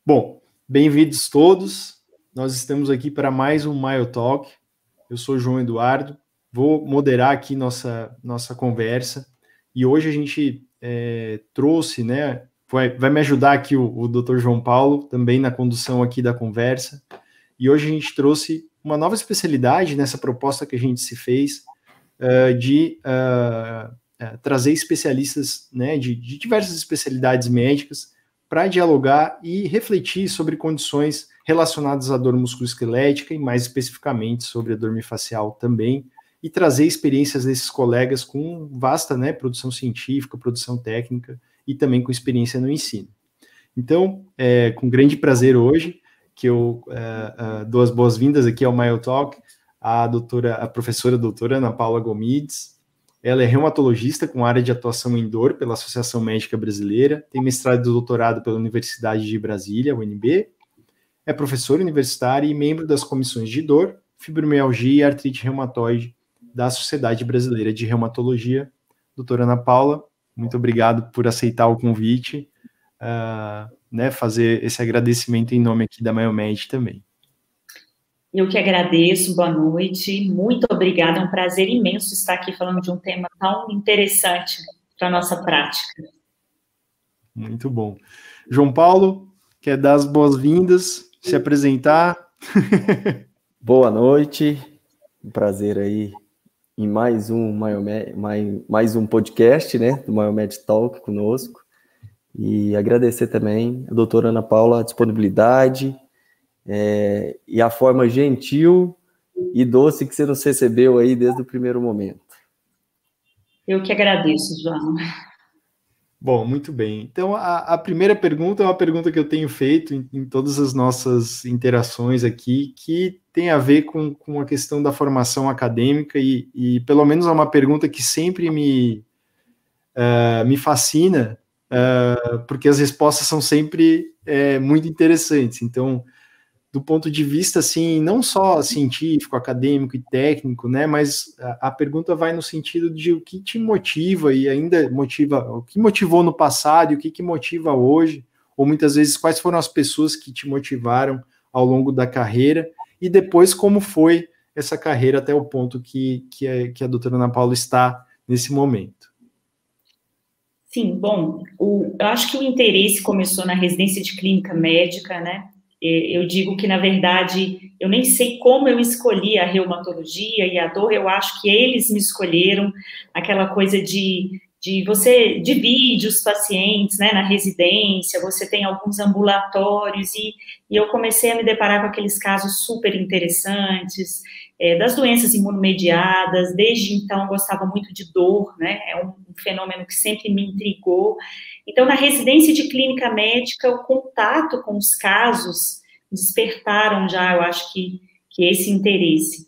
Bom, bem-vindos todos. Nós estamos aqui para mais um MyoTalk. Eu sou o João Eduardo, vou moderar aqui nossa conversa. E hoje a gente trouxe, né? Vai me ajudar aqui o Dr. João Paulo, também na condução aqui da conversa. E hoje a gente trouxe uma nova especialidade nessa proposta que a gente se fez de trazer especialistas, né, de diversas especialidades médicas para dialogar e refletir sobre condições relacionadas à dor musculoesquelética e mais especificamente sobre a dor miofascial também, e trazer experiências desses colegas com vasta, né, produção científica, produção técnica e também com experiência no ensino. Então, com grande prazer hoje, que eu dou as boas-vindas aqui ao MyoTalk, a professora doutora Ana Paula Gomides. Ela é reumatologista com área de atuação em dor pela Associação Médica Brasileira, tem mestrado e doutorado pela Universidade de Brasília, UNB, é professora universitária e membro das comissões de dor, fibromialgia e artrite reumatoide da Sociedade Brasileira de Reumatologia. Doutora Ana Paula, muito obrigado por aceitar o convite, né, fazer esse agradecimento em nome aqui da Myomed também. Eu que agradeço, boa noite, muito obrigada, é um prazer imenso estar aqui falando de um tema tão interessante para a nossa prática. Muito bom. João Paulo, quer dar as boas-vindas, se apresentar? Boa noite, um prazer aí em mais um podcast, né, do Myomed Talk conosco, e agradecer também a doutora Ana Paula a disponibilidade, e a forma gentil e doce que você nos recebeu aí desde o primeiro momento. Eu que agradeço, João. Bom, muito bem. Então, a primeira pergunta é uma pergunta que eu tenho feito em todas as nossas interações aqui, que tem a ver com a questão da formação acadêmica e pelo menos é uma pergunta que sempre me fascina, porque as respostas são sempre muito interessantes. Então, do ponto de vista, assim, não só científico, acadêmico e técnico, né, mas a pergunta vai no sentido de o que te motiva e ainda motiva, o que motivou no passado e o que motiva hoje, ou muitas vezes quais foram as pessoas que te motivaram ao longo da carreira e depois como foi essa carreira até o ponto que a doutora Ana Paula está nesse momento. Sim, bom, eu acho que o interesse começou na residência de clínica médica, né? Eu digo que, na verdade, eu nem sei como eu escolhi a reumatologia e a dor, eu acho que eles me escolheram, aquela coisa de você divide os pacientes, né, na residência, você tem alguns ambulatórios, e eu comecei a me deparar com aqueles casos super interessantes, das doenças imunomediadas. Desde então eu gostava muito de dor, né, é um fenômeno que sempre me intrigou. Então, na residência de clínica médica, o contato com os casos despertaram já, eu acho que esse interesse.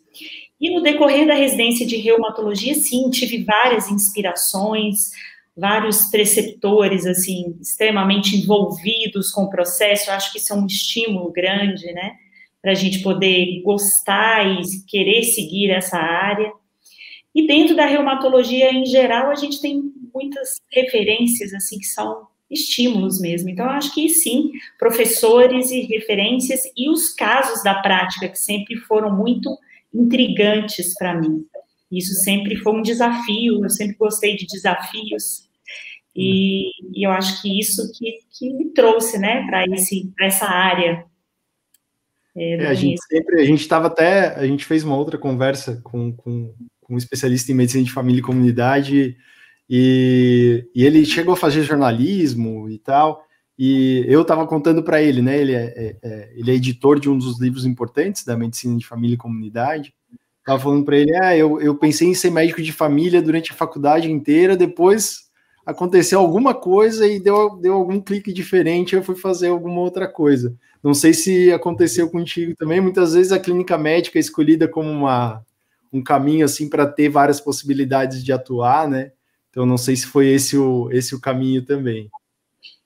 E no decorrer da residência de reumatologia, sim, tive várias inspirações, vários preceptores, assim, extremamente envolvidos com o processo. Eu acho que isso é um estímulo grande, né, para a gente poder gostar e querer seguir essa área. E dentro da reumatologia, em geral, a gente tem muitas referências, assim, que são estímulos mesmo. Então, eu acho que, sim, professores e referências e os casos da prática, que sempre foram muito intrigantes para mim. Isso sempre foi um desafio, eu sempre gostei de desafios, e eu acho que isso que me trouxe, né, para essa área. A gente fez uma outra conversa com um especialista em medicina de família e comunidade, e ele chegou a fazer jornalismo e tal, e eu estava contando para ele, né, ele é editor de um dos livros importantes da medicina de família e comunidade, estava falando para ele, eu pensei em ser médico de família durante a faculdade inteira, depois aconteceu alguma coisa e deu algum clique diferente, eu fui fazer alguma outra coisa. Não sei se aconteceu contigo também, muitas vezes a clínica médica é escolhida como um caminho assim para ter várias possibilidades de atuar, né? Então não sei se foi esse o caminho também.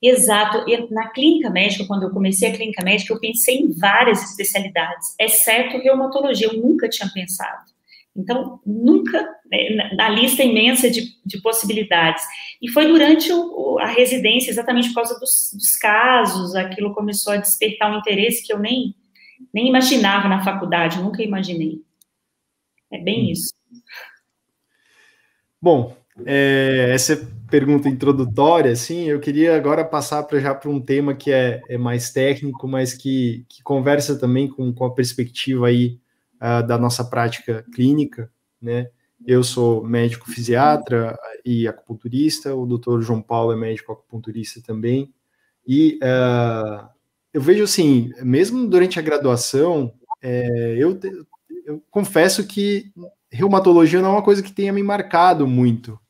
Exato. Na clínica médica, quando eu comecei a clínica médica, eu pensei em várias especialidades, exceto reumatologia, eu nunca tinha pensado. Então, nunca, na lista imensa de possibilidades. E foi durante a residência, exatamente por causa dos casos, aquilo começou a despertar um interesse que eu nem imaginava na faculdade, nunca imaginei. É bem isso. Bom, essa pergunta introdutória, assim, eu queria agora passar já para um tema que é mais técnico, mas que conversa também com a perspectiva aí da nossa prática clínica, né? Eu sou médico fisiatra e acupunturista, o doutor João Paulo é médico acupunturista também, e eu vejo assim, mesmo durante a graduação, eu confesso que reumatologia não é uma coisa que tenha me marcado muito,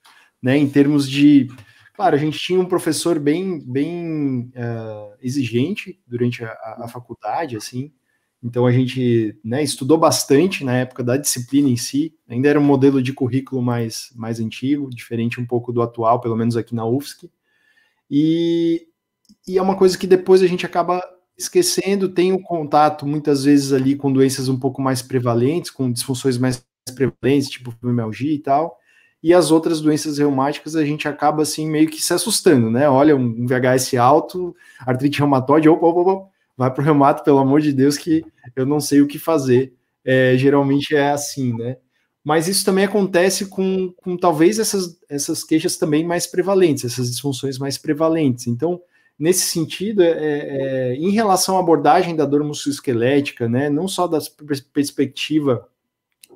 né, em termos de... Claro, a gente tinha um professor bem exigente durante a faculdade, assim, então a gente, né, estudou bastante na época da disciplina em si, ainda era um modelo de currículo mais antigo, diferente um pouco do atual, pelo menos aqui na UFSC, e é uma coisa que depois a gente acaba esquecendo, tem um contato muitas vezes ali com doenças um pouco mais prevalentes, com disfunções mais prevalentes, tipo fibromialgia e tal, e as outras doenças reumáticas a gente acaba assim meio que se assustando, né? Olha, um VHS alto, artrite reumatoide, opa, vai pro reumato, pelo amor de Deus, que eu não sei o que fazer. Geralmente é assim, né? Mas isso também acontece com talvez essas queixas também mais prevalentes, essas disfunções mais prevalentes. Então, nesse sentido, em relação à abordagem da dor musculoesquelética, né, não só da perspectiva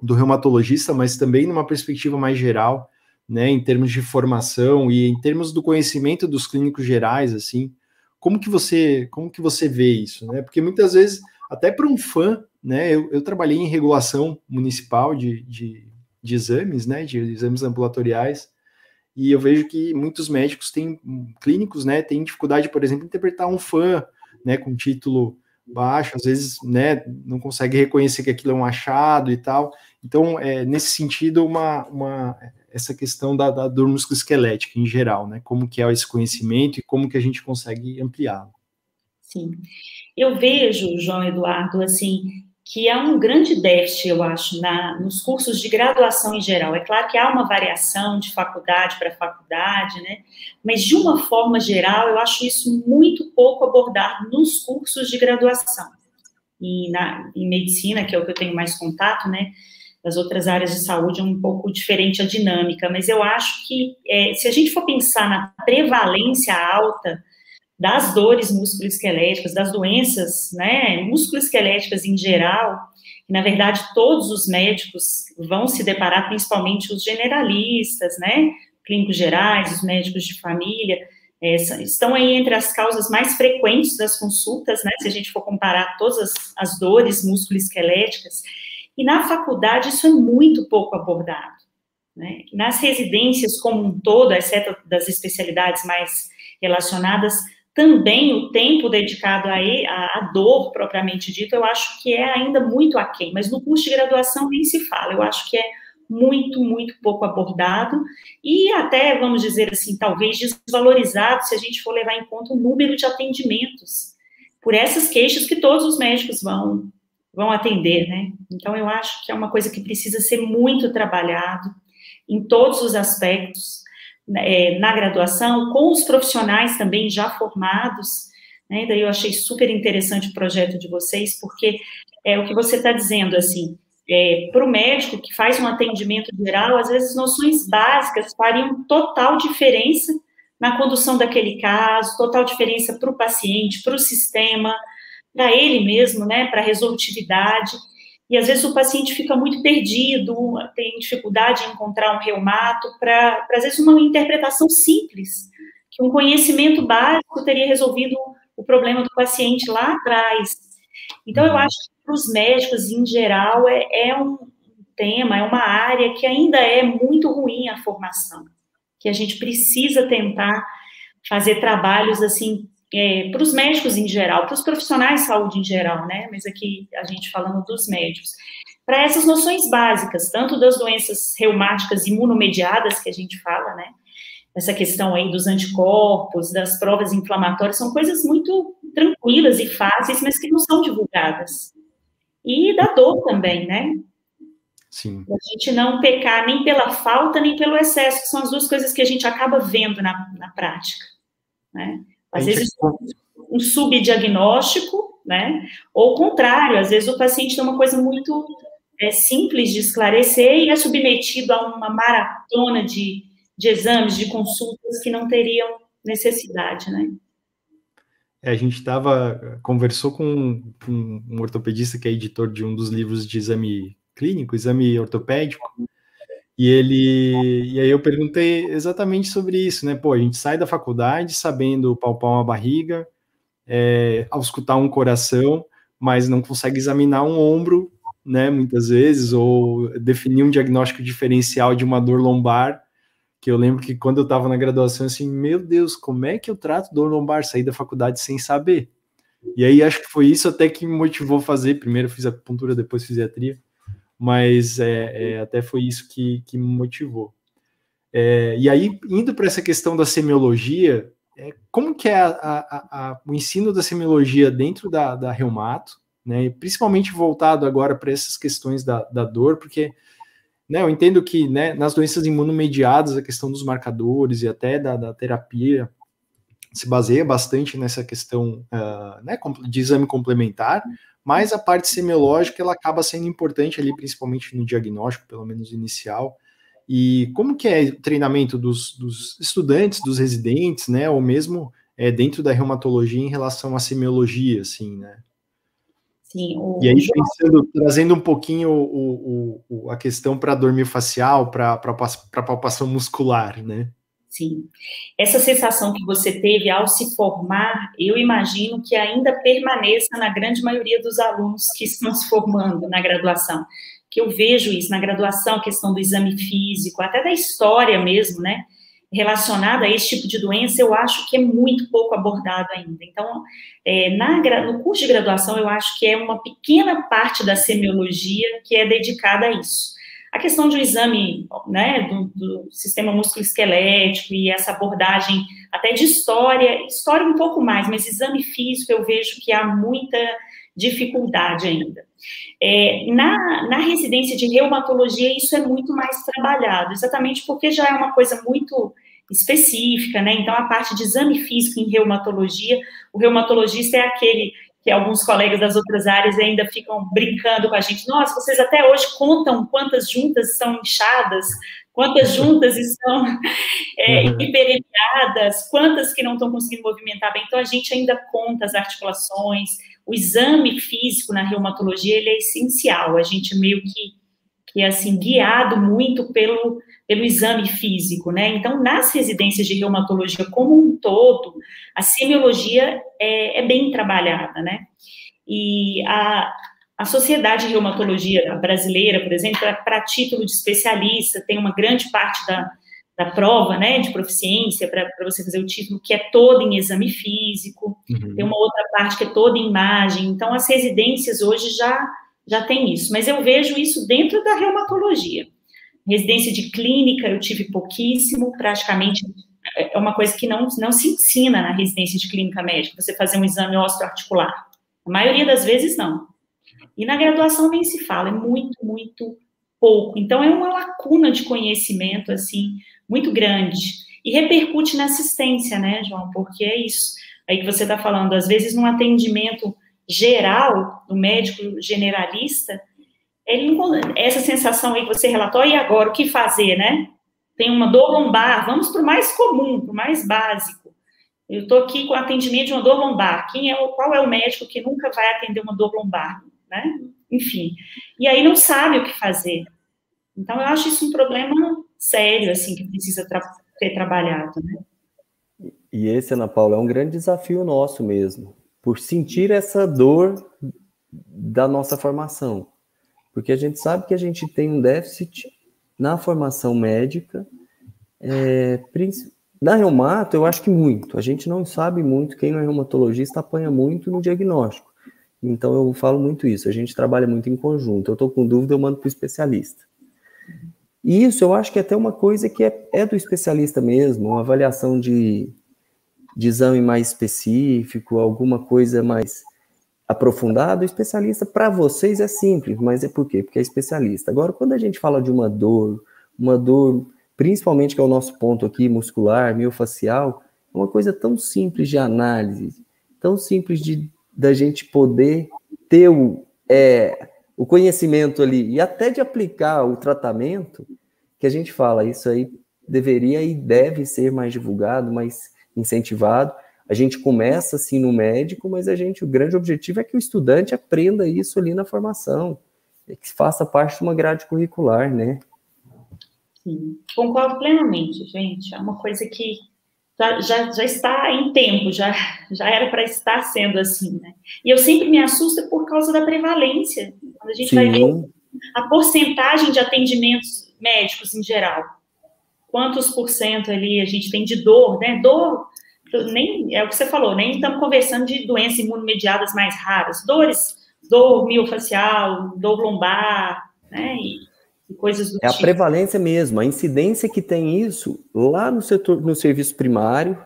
do reumatologista, mas também numa perspectiva mais geral, né, em termos de formação e em termos do conhecimento dos clínicos gerais, assim, como que você vê isso, né? Porque muitas vezes, até para um fã, né, eu trabalhei em regulação municipal de exames, né, de exames ambulatoriais, e eu vejo que muitos médicos clínicos, né, têm dificuldade, por exemplo, em interpretar um fã, né, com título baixo, às vezes, né, não consegue reconhecer que aquilo é um achado e tal. Então, nesse sentido, essa questão da dor musculoesquelética em geral, né, como que é esse conhecimento e como que a gente consegue ampliá-lo. Sim. Eu vejo, João Eduardo, assim, que há um grande déficit, eu acho, nos cursos de graduação em geral. É claro que há uma variação de faculdade para faculdade, né? Mas, de uma forma geral, eu acho isso muito pouco abordado nos cursos de graduação. E em medicina, que é o que eu tenho mais contato, né? Das outras áreas de saúde é um pouco diferente a dinâmica, mas eu acho que, se a gente for pensar na prevalência alta das dores musculoesqueléticas, das doenças, né, musculoesqueléticas em geral, que, na verdade, todos os médicos vão se deparar, principalmente os generalistas, né, clínicos gerais, os médicos de família, estão aí entre as causas mais frequentes das consultas, né, se a gente for comparar todas as dores musculoesqueléticas, e na faculdade isso é muito pouco abordado, né, nas residências como um todo, exceto das especialidades mais relacionadas, também o tempo dedicado à dor, propriamente dito, eu acho que é ainda muito aquém, mas no curso de graduação nem se fala, eu acho que é muito, muito pouco abordado, e até, vamos dizer assim, talvez desvalorizado, se a gente for levar em conta o número de atendimentos, por essas queixas que todos os médicos vão atender, né? Então, eu acho que é uma coisa que precisa ser muito trabalhado em todos os aspectos, na graduação, com os profissionais também já formados, né? Daí eu achei super interessante o projeto de vocês, porque é o que você está dizendo, assim, para o médico que faz um atendimento geral, às vezes noções básicas fariam total diferença na condução daquele caso, total diferença para o paciente, para o sistema, para ele mesmo, né, para a resolutividade. E, às vezes, o paciente fica muito perdido, tem dificuldade em encontrar um reumato, para, às vezes, uma interpretação simples, que um conhecimento básico teria resolvido o problema do paciente lá atrás. Então, eu acho que para os médicos, em geral, é um tema, é uma área que ainda é muito ruim a formação, que a gente precisa tentar fazer trabalhos, assim, para os médicos em geral, para os profissionais de saúde em geral, né, mas aqui a gente falando dos médicos, para essas noções básicas, tanto das doenças reumáticas imunomediadas, que a gente fala, né, essa questão aí dos anticorpos, das provas inflamatórias, são coisas muito tranquilas e fáceis, mas que não são divulgadas. E da dor também, né? Sim. A gente não pecar nem pela falta, nem pelo excesso, que são as duas coisas que a gente acaba vendo na prática, né? Às vezes um subdiagnóstico, né? Ou o contrário, às vezes o paciente tem uma coisa muito simples de esclarecer e é submetido a uma maratona de exames, de consultas que não teriam necessidade, né? A gente conversou com um ortopedista que é editor de um dos livros de exame clínico, exame ortopédico, e aí eu perguntei exatamente sobre isso, né? Pô, a gente sai da faculdade sabendo palpar uma barriga, auscultar um coração, mas não consegue examinar um ombro, né? Muitas vezes, ou definir um diagnóstico diferencial de uma dor lombar, que eu lembro que quando eu estava na graduação, assim, meu Deus, como é que eu trato dor lombar? Saí da faculdade sem saber. E aí acho que foi isso até que me motivou a fazer. Primeiro fiz acupuntura, depois fisiatria, mas até foi isso que me motivou. E aí, indo para essa questão da semiologia, como que é o ensino da semiologia dentro da reumato, né? Principalmente voltado agora para essas questões da dor, porque né, eu entendo que né, nas doenças imunomediadas, a questão dos marcadores e até da terapia se baseia bastante nessa questão né, de exame complementar, mas a parte semiológica ela acaba sendo importante ali, principalmente no diagnóstico, pelo menos inicial. E como que é o treinamento dos estudantes, dos residentes, né, ou mesmo dentro da reumatologia em relação à semiologia, assim, né? Sim, e aí, trazendo um pouquinho a questão para a dor miofascial, para a palpação muscular, né? Sim. Essa sensação que você teve ao se formar, eu imagino que ainda permaneça na grande maioria dos alunos que estão se formando na graduação. Que eu vejo isso na graduação, a questão do exame físico, até da história mesmo, né? Relacionada a esse tipo de doença, eu acho que é muito pouco abordado ainda. Então, no curso de graduação, eu acho que é uma pequena parte da semiologia que é dedicada a isso. A questão de um exame, né, do sistema musculoesquelético e essa abordagem até de história um pouco mais, mas exame físico eu vejo que há muita dificuldade ainda. Na residência de reumatologia, isso é muito mais trabalhado, exatamente porque já é uma coisa muito específica, né? Então, a parte de exame físico em reumatologia, o reumatologista é aquele que alguns colegas das outras áreas ainda ficam brincando com a gente. Nossa, vocês até hoje contam quantas juntas estão inchadas, quantas juntas estão hiperemiadas, quantas que não estão conseguindo movimentar bem. Então, a gente ainda conta as articulações. O exame físico na reumatologia, ele é essencial. A gente meio que é, assim, guiado muito pelo exame físico, né? Então, nas residências de reumatologia como um todo, a semiologia é bem trabalhada, né? E a Sociedade de Reumatologia Brasileira, por exemplo, para título de especialista, tem uma grande parte da prova, né, de proficiência para você fazer o título, que é toda em exame físico, tem uma outra parte que é toda em imagem. Então, as residências hoje já tem isso, mas eu vejo isso dentro da reumatologia. Residência de clínica eu tive pouquíssimo, praticamente é uma coisa que não se ensina na residência de clínica médica, você fazer um exame osteoarticular. A maioria das vezes não. E na graduação nem se fala, é muito, muito pouco. Então é uma lacuna de conhecimento, assim, muito grande. E repercute na assistência, né, João? Porque é isso aí que você está falando. Às vezes, num atendimento geral, do médico generalista, essa sensação aí que você relatou, e agora, o que fazer, né? Tem uma dor lombar, vamos para o mais comum, para o mais básico. Eu estou aqui com atendimento de uma dor lombar. Qual é o médico que nunca vai atender uma dor lombar, né? Enfim. E aí não sabe o que fazer. Então, eu acho isso um problema sério, assim, que precisa ser trabalhado, né? E esse, Ana Paula, é um grande desafio nosso mesmo, por sentir essa dor da nossa formação. Porque a gente sabe que a gente tem um déficit na formação médica. Na reumato, eu acho que muito. A gente não sabe muito, quem não é reumatologista apanha muito no diagnóstico. Então, eu falo muito isso. A gente trabalha muito em conjunto. Eu estou com dúvida, eu mando para o especialista. E isso, eu acho que é até uma coisa que é do especialista mesmo, uma avaliação de exame mais específico, alguma coisa mais aprofundado, o especialista para vocês é simples, mas é por quê? Porque é especialista. Agora, quando a gente fala de uma dor, principalmente que é o nosso ponto aqui, muscular, miofacial, é uma coisa tão simples de análise, tão simples da gente poder ter o conhecimento ali e até de aplicar o tratamento, que a gente fala, isso aí deveria e deve ser mais divulgado, mais incentivado. A gente começa assim no médico, mas o grande objetivo é que o estudante aprenda isso ali na formação, que faça parte de uma grade curricular, né? Sim, concordo plenamente, gente. É uma coisa que já está em tempo, já era para estar sendo assim, né? E eu sempre me assusto por causa da prevalência. Quando a gente Sim. vai ver a porcentagem de atendimentos médicos em geral, quantos por cento ali a gente tem de dor, né? Dor, nem é o que você falou, nem estamos conversando de doenças imunomediadas mais raras, dor miofacial, dor lombar, né? E coisas do tipo. tipo. A prevalência mesmo, a incidência que tem isso lá no serviço primário,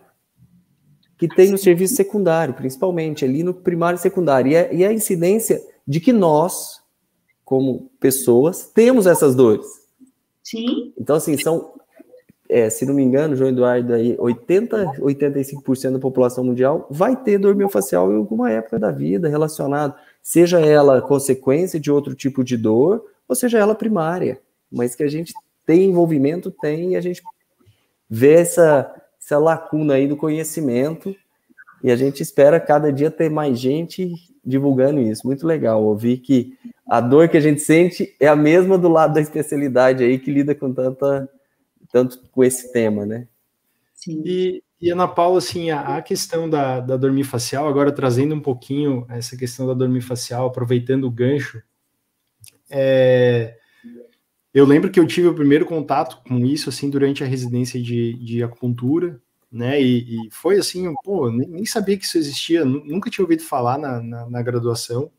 que tem no serviço secundário, principalmente, ali no primário e secundário. E a incidência de que nós, como pessoas, temos essas dores. Sim. Então, assim, se não me engano, João Eduardo, aí, 85% da população mundial vai ter dor miofacial em alguma época da vida relacionado, seja ela consequência de outro tipo de dor, ou seja ela primária, mas que a gente tem envolvimento, e a gente vê essa lacuna aí do conhecimento, e a gente espera cada dia ter mais gente divulgando isso. Muito legal ouvir que a dor que a gente sente é a mesma do lado da especialidade aí, que lida com tanto com esse tema, né? Sim. E Ana Paula, assim, a questão da dor miofascial, agora trazendo um pouquinho essa questão da dor miofascial, aproveitando o gancho, eu lembro que eu tive o primeiro contato com isso, assim, durante a residência de acupuntura, né, e foi assim, pô, nem sabia que isso existia, nunca tinha ouvido falar na graduação,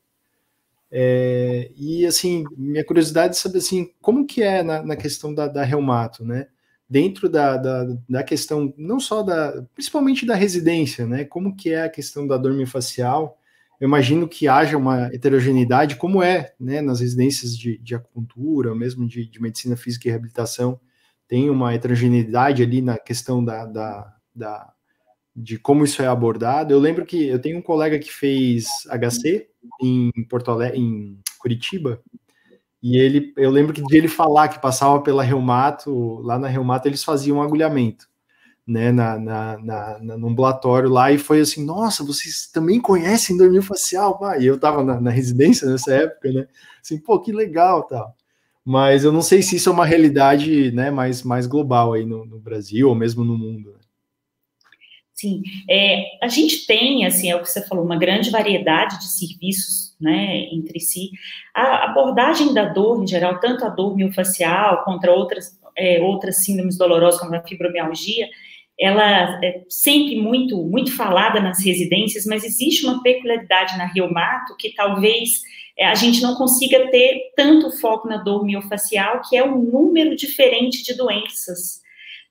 e, assim, minha curiosidade é saber, assim, como que é na questão da reumato, né, dentro da questão, não só principalmente da residência, né, como que é a questão da dor miofascial. Eu imagino que haja uma heterogeneidade, como né, nas residências de acupuntura, ou mesmo de medicina física e reabilitação, tem uma heterogeneidade ali na questão de como isso é abordado. Eu lembro que eu tenho um colega que fez HC em Porto Alegre, em Curitiba, e eu lembro de ele falar que passava pela Reumato, lá na Reumato eles faziam um agulhamento, né, no ambulatório lá, e foi assim, nossa, vocês também conhecem dor miofascial? E eu tava na residência nessa época, né, assim, pô, que legal, tal. Mas eu não sei se isso é uma realidade, né, mais global aí no Brasil, ou mesmo no mundo. Sim, a gente tem, assim, é o que você falou, uma grande variedade de serviços, né, entre si. A abordagem da dor, em geral, tanto a dor miofascial contra outras síndromes dolorosas, como a fibromialgia, ela é sempre muito falada nas residências, mas existe uma peculiaridade na reumato que talvez a gente não consiga ter tanto foco na dor miofascial, que é um número diferente de doenças,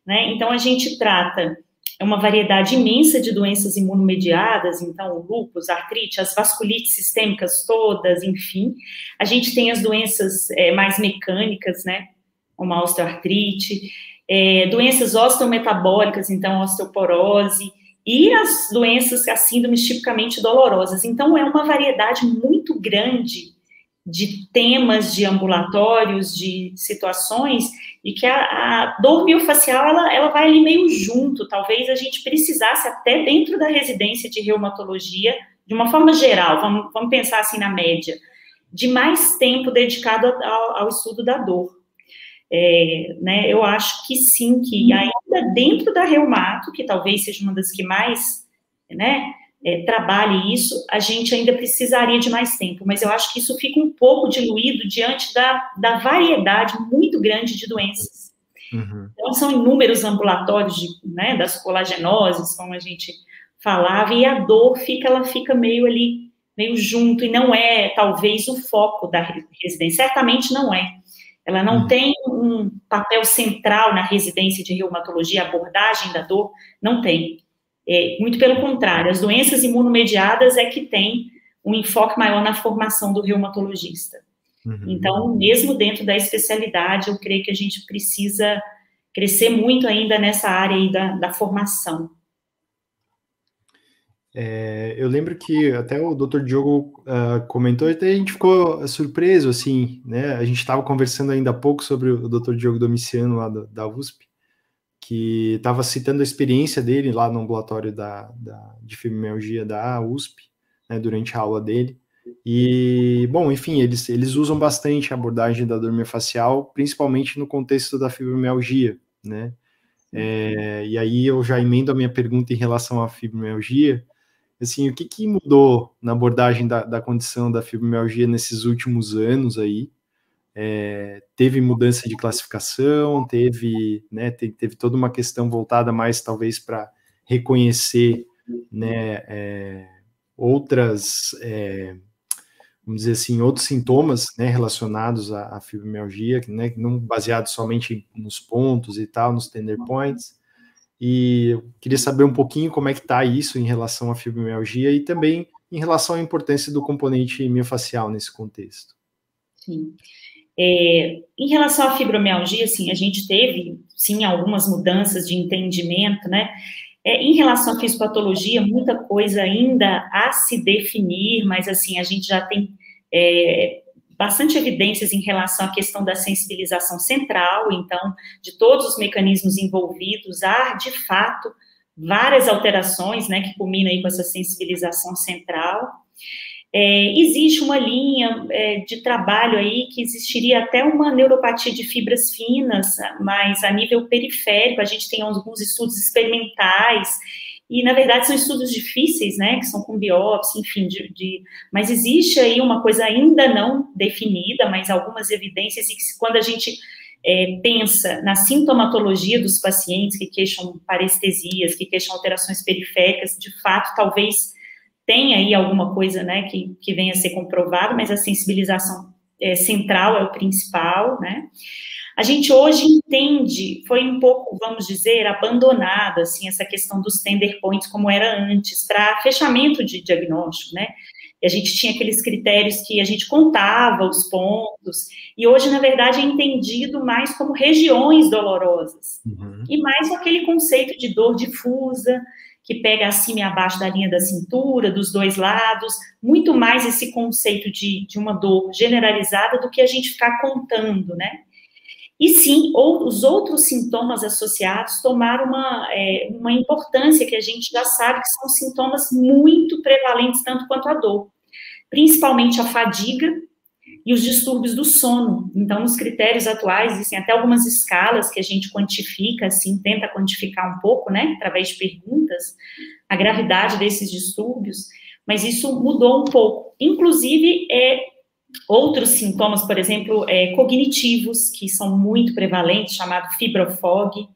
né? Então, a gente trata uma variedade imensa de doenças imunomediadas, então, o lúpus, a artrite, as vasculites sistêmicas todas, enfim. A gente tem as doenças mais mecânicas, né, como a osteoartrite, doenças osteometabólicas, então, osteoporose, e as doenças, as síndromes tipicamente dolorosas. Então, é uma variedade muito grande de temas, de ambulatórios, de situações, e que a dor miofascial, ela vai ali meio junto. Talvez a gente precisasse, até dentro da residência de reumatologia, de uma forma geral, vamos pensar assim na média, de mais tempo dedicado ao estudo da dor. Né, eu acho que sim, que ainda dentro da reumato, que talvez seja uma das que mais, né, trabalhe isso, a gente ainda precisaria de mais tempo, mas eu acho que isso fica um pouco diluído diante da variedade muito grande de doenças. Uhum. Então, são inúmeros ambulatórios né, das colagenoses, como a gente falava, e a dor ela fica meio ali, meio junto, e não é, talvez, o foco da residência, certamente não é. Ela não tem um papel central na residência de reumatologia, a abordagem da dor, não tem. Muito pelo contrário, as doenças imunomediadas é que tem um enfoque maior na formação do reumatologista. Então, mesmo dentro da especialidade, eu creio que a gente precisa crescer muito ainda nessa área aí da formação. Eu lembro que até o Dr. Diogo comentou, e até a gente ficou surpreso, assim, né? A gente estava conversando ainda há pouco sobre o Dr. Diogo Domiciano, lá da USP, que estava citando a experiência dele lá no ambulatório de fibromialgia da USP, né, durante a aula dele. E, bom, enfim, eles usam bastante a abordagem da dor miofascial, principalmente no contexto da fibromialgia, né? E aí eu já emendo a minha pergunta em relação à fibromialgia. Assim, o que mudou na abordagem da condição da fibromialgia nesses últimos anos aí? Teve mudança de classificação, teve toda uma questão voltada mais, talvez, para reconhecer, né, outras, vamos dizer assim, outros sintomas, né, relacionados à fibromialgia, né, não baseado somente nos pontos e tal, nos tender points. E eu queria saber um pouquinho como é que está isso em relação à fibromialgia e também em relação à importância do componente miofacial nesse contexto. Sim. Em relação à fibromialgia, assim, a gente teve, sim, algumas mudanças de entendimento, né? Em relação à fisiopatologia, muita coisa ainda a se definir, mas, assim, a gente já tem bastante evidências em relação à questão da sensibilização central, então, de todos os mecanismos envolvidos, há, de fato, várias alterações, né, que culminam aí com essa sensibilização central. Existe uma linha de trabalho aí que existiria até uma neuropatia de fibras finas, mas a nível periférico, a gente tem alguns estudos experimentais, e, na verdade, são estudos difíceis, né, que são com biópsia, enfim, mas existe aí uma coisa ainda não definida, mas algumas evidências, e que quando a gente pensa na sintomatologia dos pacientes que queixam parestesias, que queixam alterações periféricas, de fato, talvez tenha aí alguma coisa, né, que venha a ser comprovado, mas a sensibilização central é o principal, né. A gente hoje entende, foi um pouco, vamos dizer, abandonado, assim, essa questão dos tender points como era antes, para fechamento de diagnóstico, né, e a gente tinha aqueles critérios que a gente contava os pontos, e hoje, na verdade, é entendido mais como regiões dolorosas, e mais aquele conceito de dor difusa, que pega acima e abaixo da linha da cintura, dos dois lados, muito mais esse conceito de uma dor generalizada do que a gente ficar contando, né? E sim, os outros sintomas associados tomaram uma importância que a gente já sabe que são sintomas muito prevalentes, tanto quanto a dor, principalmente a fadiga e os distúrbios do sono. Então, nos critérios atuais, existem até algumas escalas que a gente quantifica, assim, tenta quantificar um pouco, né, através de perguntas, a gravidade desses distúrbios, mas isso mudou um pouco. Inclusive, outros sintomas, por exemplo, cognitivos, que são muito prevalentes, chamado fibrofog.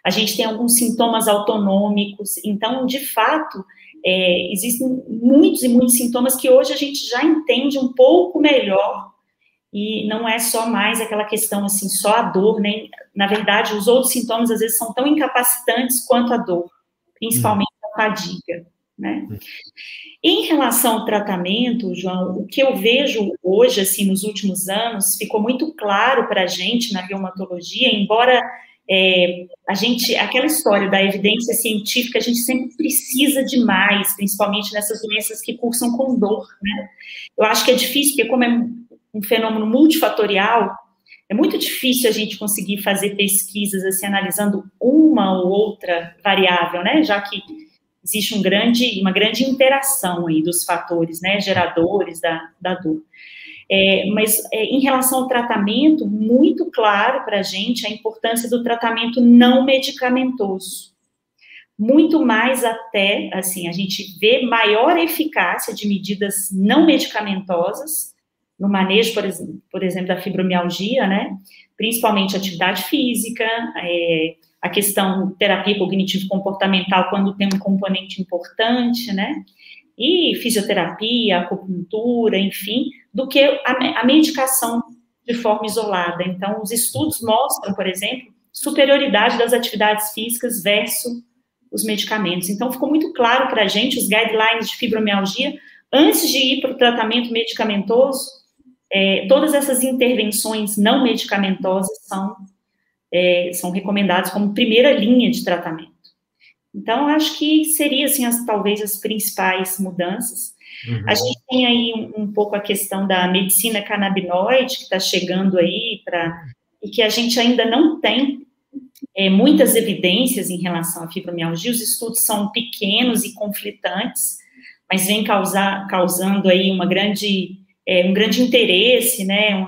A gente tem alguns sintomas autonômicos. Então, de fato, existem muitos e muitos sintomas que hoje a gente já entende um pouco melhor, e não é só mais aquela questão, assim, só a dor, né? Na verdade, os outros sintomas, às vezes, são tão incapacitantes quanto a dor, principalmente a fadiga, né? Em relação ao tratamento, João, o que eu vejo hoje, assim, nos últimos anos, ficou muito claro para a gente na reumatologia, embora aquela história da evidência científica, a gente sempre precisa de mais, principalmente nessas doenças que cursam com dor, né? Eu acho que é difícil, porque como é um fenômeno multifatorial, é muito difícil a gente conseguir fazer pesquisas, assim, analisando uma ou outra variável, né? Já que existe uma grande interação aí dos fatores, né, geradores da dor. Mas em relação ao tratamento, muito claro para a gente a importância do tratamento não medicamentoso. Muito mais até, assim, a gente vê maior eficácia de medidas não medicamentosas no manejo, por exemplo, da fibromialgia, né, principalmente atividade física, a questão terapia cognitivo-comportamental quando tem um componente importante, né, e fisioterapia, acupuntura, enfim, do que a medicação de forma isolada. Então, os estudos mostram, por exemplo, superioridade das atividades físicas versus os medicamentos. Então, ficou muito claro para a gente, os guidelines de fibromialgia Antes de ir para o tratamento medicamentoso, todas essas intervenções não medicamentosas são recomendadas como primeira linha de tratamento. Então, acho que seria, assim, talvez as principais mudanças. Uhum. A gente tem aí um pouco a questão da medicina canabinoide, que está chegando aí, e que a gente ainda não tem muitas evidências em relação à fibromialgia. Os estudos são pequenos e conflitantes, mas vem causando aí um grande interesse, né,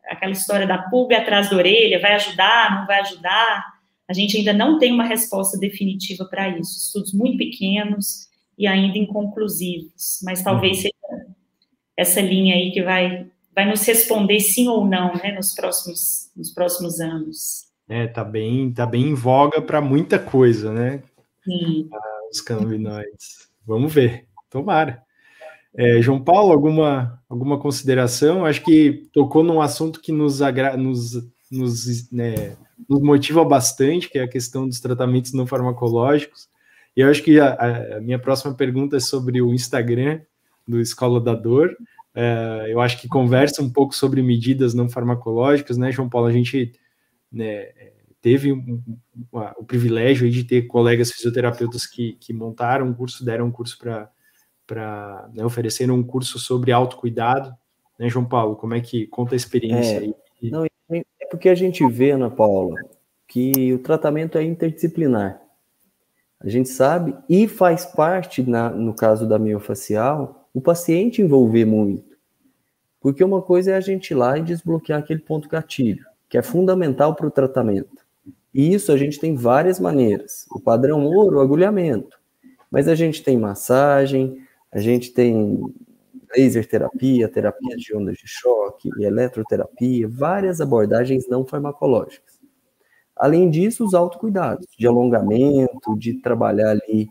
aquela história da pulga atrás da orelha, vai ajudar, não vai ajudar? A gente ainda não tem uma resposta definitiva para isso, estudos muito pequenos e ainda inconclusivos, mas talvez seja essa linha aí que vai nos responder sim ou não, né, nos próximos anos. Tá bem em voga para muita coisa, né? Sim. Os canabinoides. Vamos ver, tomara. João Paulo, alguma consideração? Acho que tocou num assunto que nos motiva bastante, que é a questão dos tratamentos não farmacológicos. E eu acho que a minha próxima pergunta é sobre o Instagram do Escola da Dor. Eu acho que conversa um pouco sobre medidas não farmacológicas, né, João Paulo? A gente teve o privilégio de ter colegas fisioterapeutas que montaram um curso, deram um curso ofereceram um curso sobre autocuidado, né, João Paulo? Como é que conta a experiência aí? Não, é porque a gente vê, Ana Paula, que o tratamento é interdisciplinar. A gente sabe, e faz parte, no caso da miofascial, o paciente envolver muito. Porque uma coisa é a gente ir lá e desbloquear aquele ponto gatilho, que é fundamental para o tratamento. E isso a gente tem várias maneiras. O padrão ouro, o agulhamento. Mas a gente tem massagem, a gente tem laser terapia, terapia de ondas de choque, eletroterapia, várias abordagens não farmacológicas. Além disso, os autocuidados, de alongamento, de trabalhar ali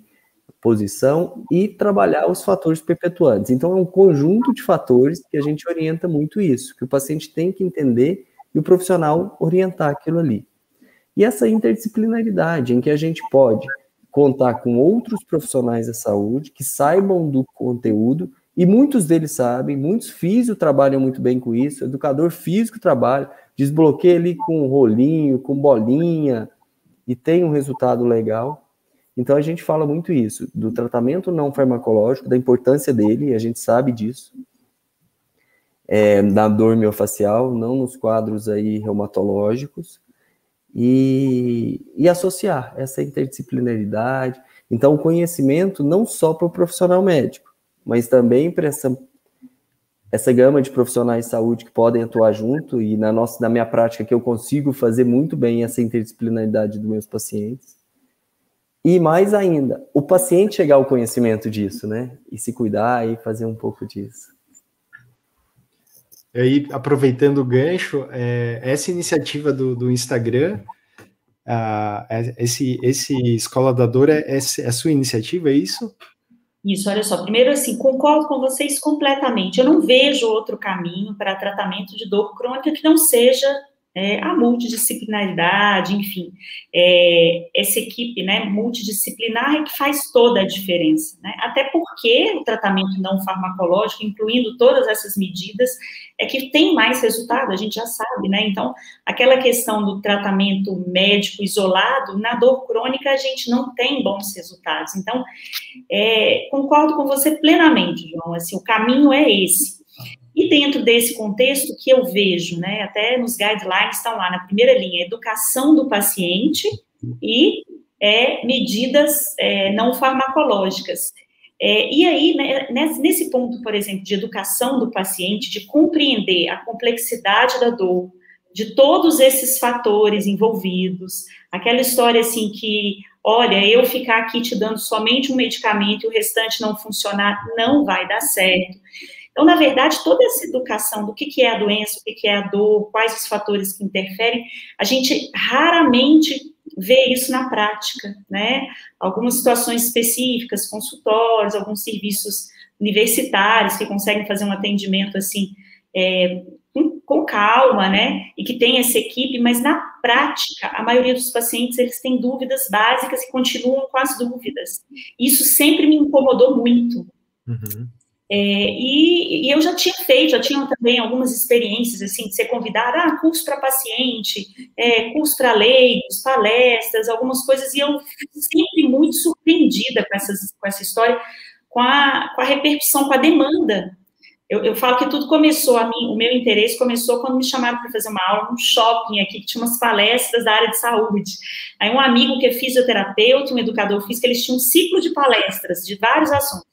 posição e trabalhar os fatores perpetuantes. Então, é um conjunto de fatores que a gente orienta muito isso, que o paciente tem que entender e o profissional orientar aquilo ali. E essa interdisciplinaridade em que a gente pode contar com outros profissionais da saúde que saibam do conteúdo, e muitos deles sabem, muitos físicos trabalham muito bem com isso, educador físico trabalha, desbloqueia ali com rolinho, com bolinha, e tem um resultado legal. Então a gente fala muito isso, do tratamento não farmacológico, da importância dele, e a gente sabe disso, na dor miofascial, não nos quadros aí reumatológicos, e associar essa interdisciplinaridade. Então, o conhecimento não só para o profissional médico, mas também para essa gama de profissionais de saúde que podem atuar junto, e na minha prática que eu consigo fazer muito bem essa interdisciplinaridade dos meus pacientes. E mais ainda, o paciente chegar ao conhecimento disso, né? E se cuidar e fazer um pouco disso. E aí, aproveitando o gancho, essa iniciativa do Instagram, esse Escola da Dor é a sua iniciativa, é isso? Isso, olha só, primeiro assim, concordo com vocês completamente, eu não vejo outro caminho para tratamento de dor crônica que não seja a multidisciplinaridade, enfim, essa equipe, né, multidisciplinar é que faz toda a diferença, né, até porque o tratamento não farmacológico, incluindo todas essas medidas, é que tem mais resultado, a gente já sabe, né, então, aquela questão do tratamento médico isolado, na dor crônica a gente não tem bons resultados, então, concordo com você plenamente, João, assim, o caminho é esse. E dentro desse contexto que eu vejo, né, até nos guidelines estão lá na primeira linha, educação do paciente e medidas não farmacológicas. E aí, né, nesse ponto, por exemplo, de educação do paciente, de compreender a complexidade da dor, de todos esses fatores envolvidos, aquela história assim que, olha, eu ficar aqui te dando somente um medicamento e o restante não funcionar, não vai dar certo. Então, na verdade, toda essa educação do que é a doença, o que é a dor, quais os fatores que interferem, a gente raramente vê isso na prática, né? Algumas situações específicas, consultórios, alguns serviços universitários que conseguem fazer um atendimento, assim, com calma, né? E que tem essa equipe, mas na prática, a maioria dos pacientes, eles têm dúvidas básicas e continuam com as dúvidas. Isso sempre me incomodou muito. Uhum. E eu já tinha também algumas experiências, assim, de ser convidada, curso para paciente, curso para leigos, palestras, algumas coisas, e eu fui sempre muito surpreendida com essa história, com a repercussão, com a demanda. Eu falo que tudo começou, o meu interesse começou quando me chamaram para fazer uma aula num shopping aqui, que tinha umas palestras da área de saúde. Aí um amigo que é fisioterapeuta, um educador físico, eles tinham um ciclo de palestras, de vários assuntos.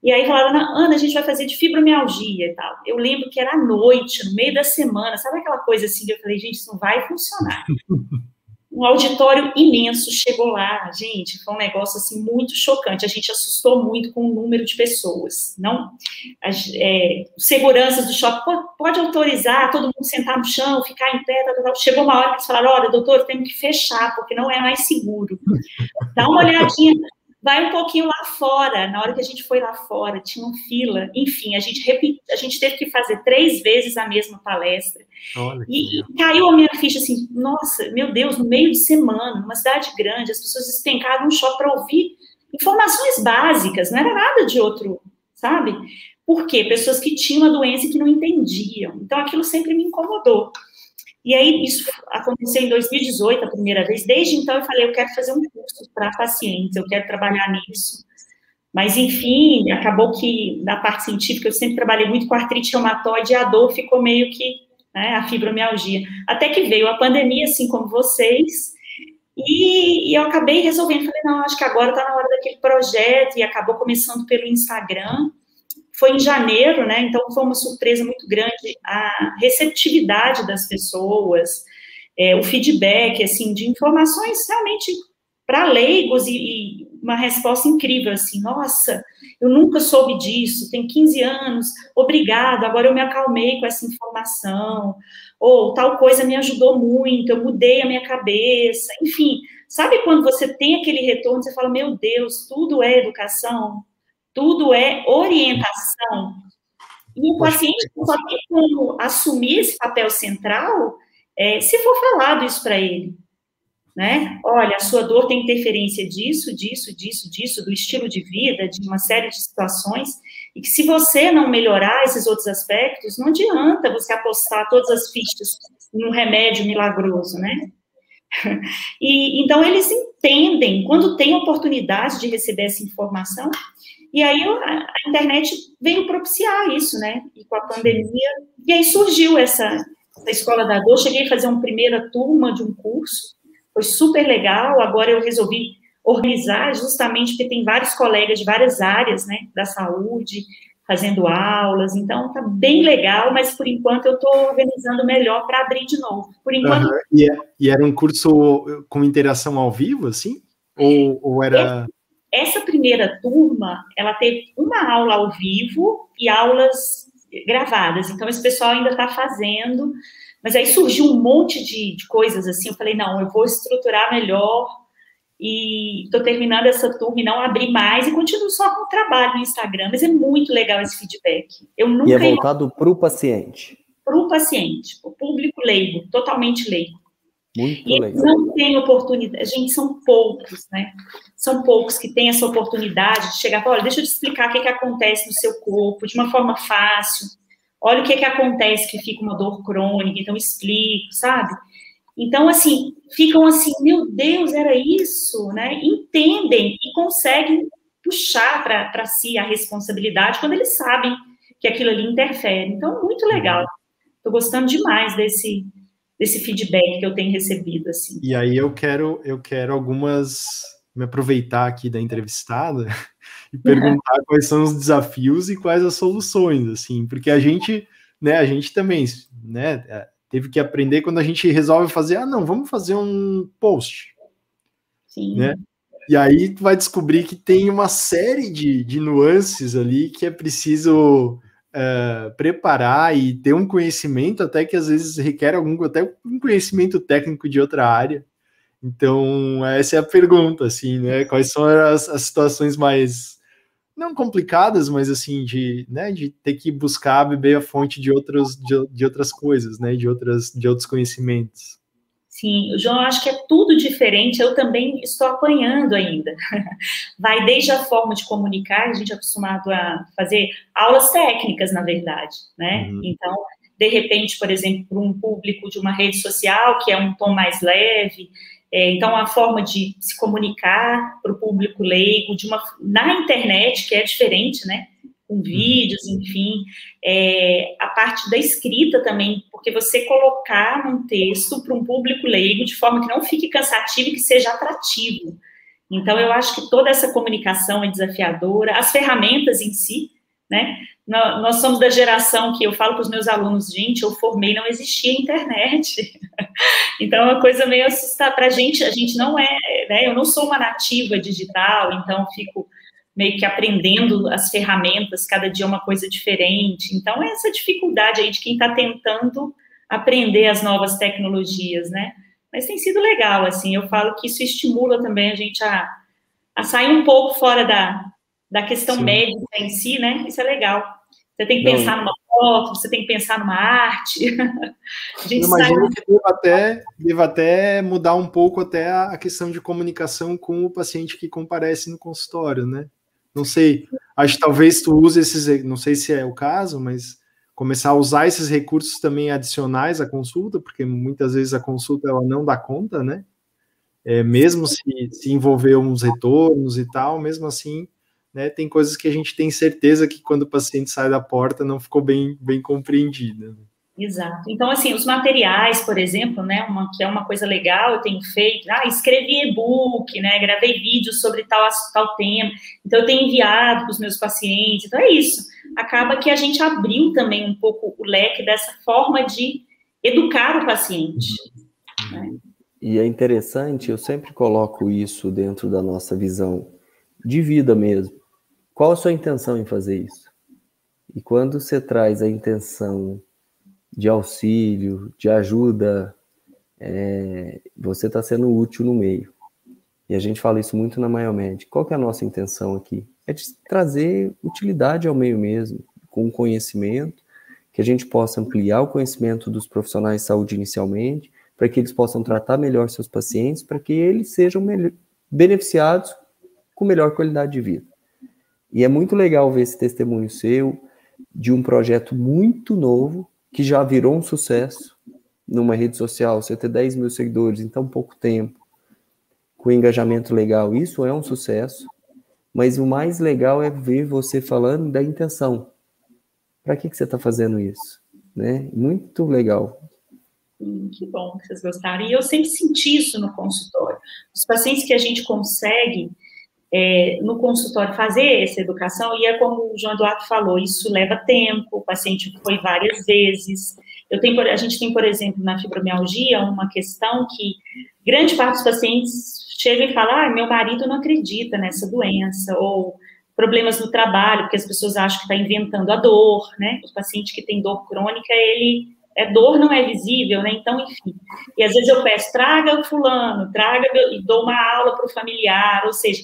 E aí falaram, Ana, a gente vai fazer de fibromialgia e tal. Eu lembro que era à noite, no meio da semana, sabe aquela coisa assim, que eu falei, gente, isso não vai funcionar. Um auditório imenso chegou lá, gente, foi um negócio assim muito chocante, a gente assustou muito com o número de pessoas, não, seguranças do shopping, pode autorizar todo mundo sentar no chão, ficar em pé, tal. Chegou uma hora que eles falaram, olha, doutor, temos que fechar, porque não é mais seguro, dá uma olhadinha, vai um pouquinho lá fora. Na hora que a gente foi lá fora, tinha uma fila, enfim, a gente teve que fazer 3 vezes a mesma palestra. E caiu a minha ficha assim, nossa, meu Deus, no meio de semana, numa cidade grande, as pessoas despencaram um shopping para ouvir informações básicas, não era nada de outro, sabe? Por quê? Pessoas que tinham a doença e que não entendiam. Então, aquilo sempre me incomodou. E aí, isso aconteceu em 2018, a primeira vez. Desde então, eu falei, eu quero fazer um curso para pacientes, eu quero trabalhar nisso. Mas, enfim, acabou que, na parte científica, eu sempre trabalhei muito com artrite reumatoide, e a dor ficou meio que, né, a fibromialgia. Até que veio a pandemia, assim como vocês, e eu acabei resolvendo. Falei, não, acho que agora está na hora daquele projeto, e acabou começando pelo Instagram. Foi em janeiro, né? Então foi uma surpresa muito grande a receptividade das pessoas, o feedback, assim, de informações realmente para leigos e uma resposta incrível, assim, nossa, eu nunca soube disso, tem 15 anos, obrigado, agora eu me acalmei com essa informação, ou tal coisa me ajudou muito, eu mudei a minha cabeça, enfim, sabe quando você tem aquele retorno, você fala, meu Deus, tudo é educação? Tudo é orientação. E o paciente só tem como assumir esse papel central se for falado isso para ele. Né? Olha, a sua dor tem interferência disso, do estilo de vida, de uma série de situações, e que se você não melhorar esses outros aspectos, não adianta você apostar todas as fichas em um remédio milagroso, né? E, então, eles entendem, quando tem oportunidade de receber essa informação. E aí a internet veio propiciar isso, né? E com a pandemia, e aí surgiu essa Escola da Dor. Cheguei a fazer uma primeira turma de um curso, foi super legal. Agora eu resolvi organizar, justamente porque tem vários colegas de várias áreas, né, da saúde, fazendo aulas, então tá bem legal, mas por enquanto eu estou organizando melhor para abrir de novo. Por enquanto. E era um curso com interação ao vivo, assim? Ou era... Essa primeira turma, ela teve uma aula ao vivo e aulas gravadas, então esse pessoal ainda está fazendo, mas aí surgiu um monte de coisas assim, eu falei, não, eu vou estruturar melhor e estou terminando essa turma e não abrir mais e continuo só com o trabalho no Instagram, mas é muito legal esse feedback. Eu nunca... E é voltado para o paciente? Para o paciente, o público leigo, totalmente leigo. Muito e legal. Não tem oportunidade, gente, são poucos, né? São poucos que têm essa oportunidade de chegar e falar, olha, deixa eu te explicar o que acontece no seu corpo de uma forma fácil. Olha o que acontece que fica uma dor crônica, então explico, sabe? Então, assim, ficam assim, meu Deus, era isso, né? Entendem e conseguem puxar para si a responsabilidade quando eles sabem que aquilo ali interfere. Então, muito legal. Estou gostando demais desse feedback que eu tenho recebido, assim. E aí eu quero me aproveitar aqui da entrevistada e perguntar quais são os desafios e quais as soluções, assim, porque a gente também, né, teve que aprender quando a gente resolve fazer, não, vamos fazer um post. Sim. Né? E aí tu vai descobrir que tem uma série de nuances ali que é preciso preparar e ter um conhecimento até que às vezes requer até um conhecimento técnico de outra área. Então, essa é a pergunta, assim, né? Quais são as situações mais, não complicadas, mas assim, de ter que beber a fonte de outras coisas, né? De outros conhecimentos. Sim, João, eu acho que é tudo diferente, eu também estou apanhando ainda. Vai desde a forma de comunicar, a gente é acostumado a fazer aulas técnicas, na verdade, né? Então, de repente, por exemplo, para um público de uma rede social, que é um tom mais leve, então a forma de se comunicar para o público leigo, na internet, que é diferente, né? Com vídeos, enfim, a parte da escrita também, porque você colocar um texto para um público leigo de forma que não fique cansativo e que seja atrativo. Então, eu acho que toda essa comunicação é desafiadora, as ferramentas em si, né? Nós somos da geração que eu falo para os meus alunos, gente, eu formei, não existia internet. Então, é uma coisa meio assustadora para a gente não é, né? Eu não sou uma nativa digital, então fico meio que aprendendo as ferramentas, cada dia uma coisa diferente. Então, essa dificuldade aí de quem está tentando aprender as novas tecnologias, né? Mas tem sido legal, assim, eu falo que isso estimula também a gente a sair um pouco fora da questão médica em si, né? Isso é legal. Você tem que pensar numa foto, você tem que pensar numa arte. Eu imagino que deva até mudar um pouco até a questão de comunicação com o paciente que comparece no consultório, né? Não sei, acho que talvez tu use esses, não sei se é o caso, mas começar a usar esses recursos também adicionais à consulta, porque muitas vezes a consulta ela não dá conta, né? Mesmo se envolver uns retornos e tal, mesmo assim, né, tem coisas que a gente tem certeza que quando o paciente sai da porta não ficou bem compreendida. Exato. Então, assim, os materiais, por exemplo, né, que é uma coisa legal, eu tenho feito, escrevi e-book, né, gravei vídeos sobre tal tema, então eu tenho enviado para os meus pacientes, então é isso. Acaba que a gente abriu também um pouco o leque dessa forma de educar o paciente. Né? E é interessante, eu sempre coloco isso dentro da nossa visão de vida mesmo. Qual a sua intenção em fazer isso? E quando você traz a intenção de auxílio, de ajuda, você está sendo útil no meio. E a gente fala isso muito na Myomed. Qual que é a nossa intenção aqui? É de trazer utilidade ao meio mesmo, com conhecimento, que a gente possa ampliar o conhecimento dos profissionais de saúde inicialmente, para que eles possam tratar melhor seus pacientes, para que eles sejam beneficiados com melhor qualidade de vida. E é muito legal ver esse testemunho seu de um projeto muito novo, que já virou um sucesso numa rede social, você ter 10 mil seguidores em tão pouco tempo, com engajamento legal, isso é um sucesso, mas o mais legal é ver você falando da intenção. Para que você está fazendo isso? Né? Muito legal. Que bom que vocês gostaram. E eu sempre senti isso no consultório. Os pacientes que a gente consegue no consultório fazer essa educação, e é como o João Eduardo falou, isso leva tempo, o paciente foi várias vezes. A gente tem, por exemplo, na fibromialgia, uma questão que grande parte dos pacientes chega e fala, meu marido não acredita nessa doença, ou problemas no trabalho, porque as pessoas acham que está inventando a dor, né? O paciente que tem dor crônica, dor não é visível, né? Então, enfim. E às vezes eu peço, traga o fulano, e dou uma aula para o familiar, ou seja,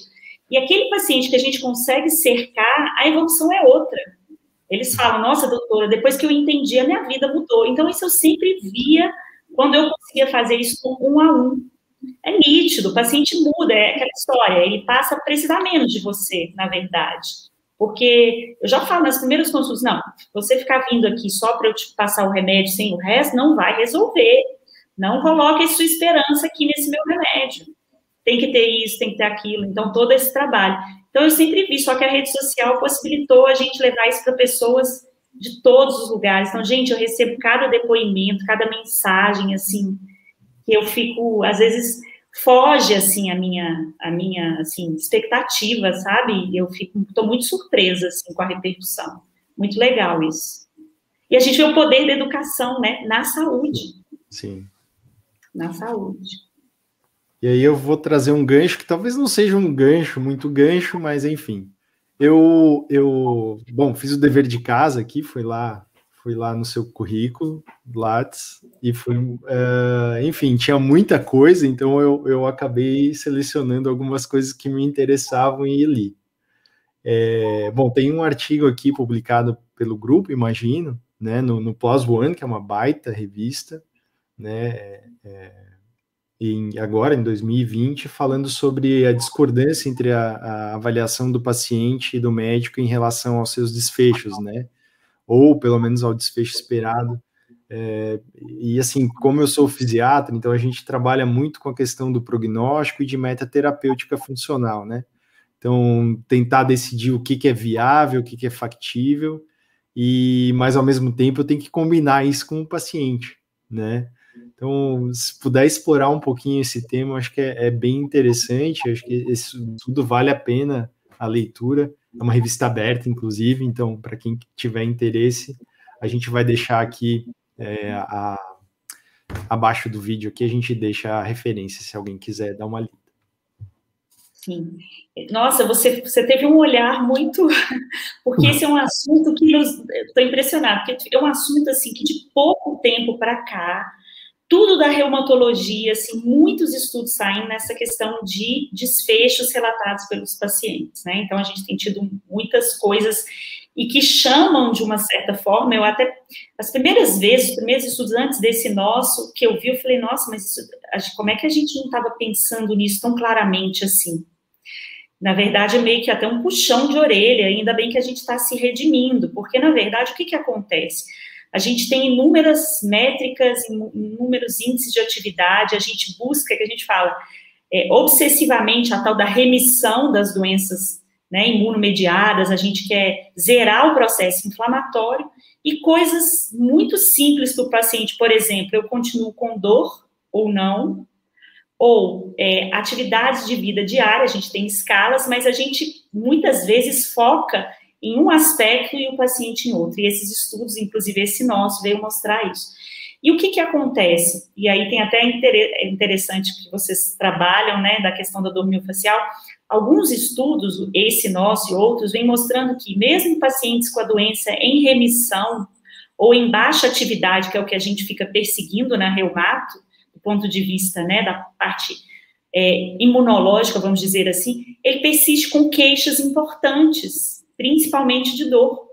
e aquele paciente que a gente consegue cercar, a evolução é outra. Eles falam, nossa, doutora, depois que eu entendi, a minha vida mudou. Então, isso eu sempre via quando eu conseguia fazer isso um a um. É nítido, o paciente muda, é aquela história, ele passa a precisar menos de você, na verdade. Porque eu já falo nas primeiras consultas, não, você ficar vindo aqui só para eu te passar o remédio sem o resto, não vai resolver. Não coloque sua esperança aqui nesse meu remédio. Tem que ter isso, tem que ter aquilo, então todo esse trabalho. Então eu sempre vi, só que a rede social possibilitou a gente levar isso para pessoas de todos os lugares. Então, gente, eu recebo cada depoimento, cada mensagem, assim, que eu fico, às vezes, foge, assim, a minha assim, expectativa, sabe? Eu estou muito surpresa, assim, com a repercussão. Muito legal isso. E a gente vê o poder da educação, né, na saúde. Sim. Na saúde. E aí eu vou trazer um gancho, que talvez não seja um gancho, muito gancho, mas enfim. Eu fiz o dever de casa aqui, fui lá no seu currículo, Lattes, e enfim, tinha muita coisa, então eu acabei selecionando algumas coisas que me interessavam e li. Tem um artigo aqui publicado pelo grupo, imagino, né, no PLOS ONE, que é uma baita revista, né, agora, em 2020, falando sobre a discordância entre a avaliação do paciente e do médico em relação aos seus desfechos, né? Ou, pelo menos, ao desfecho esperado. E, assim, como eu sou fisiatra, então a gente trabalha muito com a questão do prognóstico e de metaterapêutica funcional, né? Então, tentar decidir o que é viável, o que é factível, mas, ao mesmo tempo, eu tenho que combinar isso com o paciente, né? Então, se puder explorar um pouquinho esse tema, eu acho que é bem interessante, acho que esse tudo vale a pena a leitura, é uma revista aberta, inclusive, então, para quem tiver interesse, a gente vai deixar aqui abaixo do vídeo, aqui a gente deixa a referência, se alguém quiser dar uma lida. Sim. Nossa, você teve um olhar muito... Porque esse é um assunto que estou impressionada, porque é um assunto, assim, que de pouco tempo para cá, tudo da reumatologia, assim, muitos estudos saem nessa questão de desfechos relatados pelos pacientes, né? Então, a gente tem tido muitas coisas e que chamam, de uma certa forma, as primeiros estudos antes desse nosso, que eu vi, eu falei, nossa, mas como é que a gente não estava pensando nisso tão claramente assim? Na verdade, é meio que até um puxão de orelha, ainda bem que a gente está se redimindo, porque, na verdade, o que acontece? A gente tem inúmeras métricas, inúmeros índices de atividade, a gente busca, que a gente fala, obsessivamente a tal da remissão das doenças, né, imunomediadas, a gente quer zerar o processo inflamatório, e coisas muito simples para o paciente, por exemplo, eu continuo com dor ou não, ou atividades de vida diária, a gente tem escalas, mas a gente muitas vezes foca em um aspecto e o paciente em outro, e esses estudos, inclusive esse nosso, veio mostrar isso. E o que acontece? E aí tem até interessante que vocês trabalham, né, da questão da dor miofascial, alguns estudos, esse nosso e outros, vêm mostrando que mesmo em pacientes com a doença em remissão, ou em baixa atividade, que é o que a gente fica perseguindo na reumato, do ponto de vista, né, da parte imunológica, vamos dizer assim, ele persiste com queixas importantes, principalmente de dor.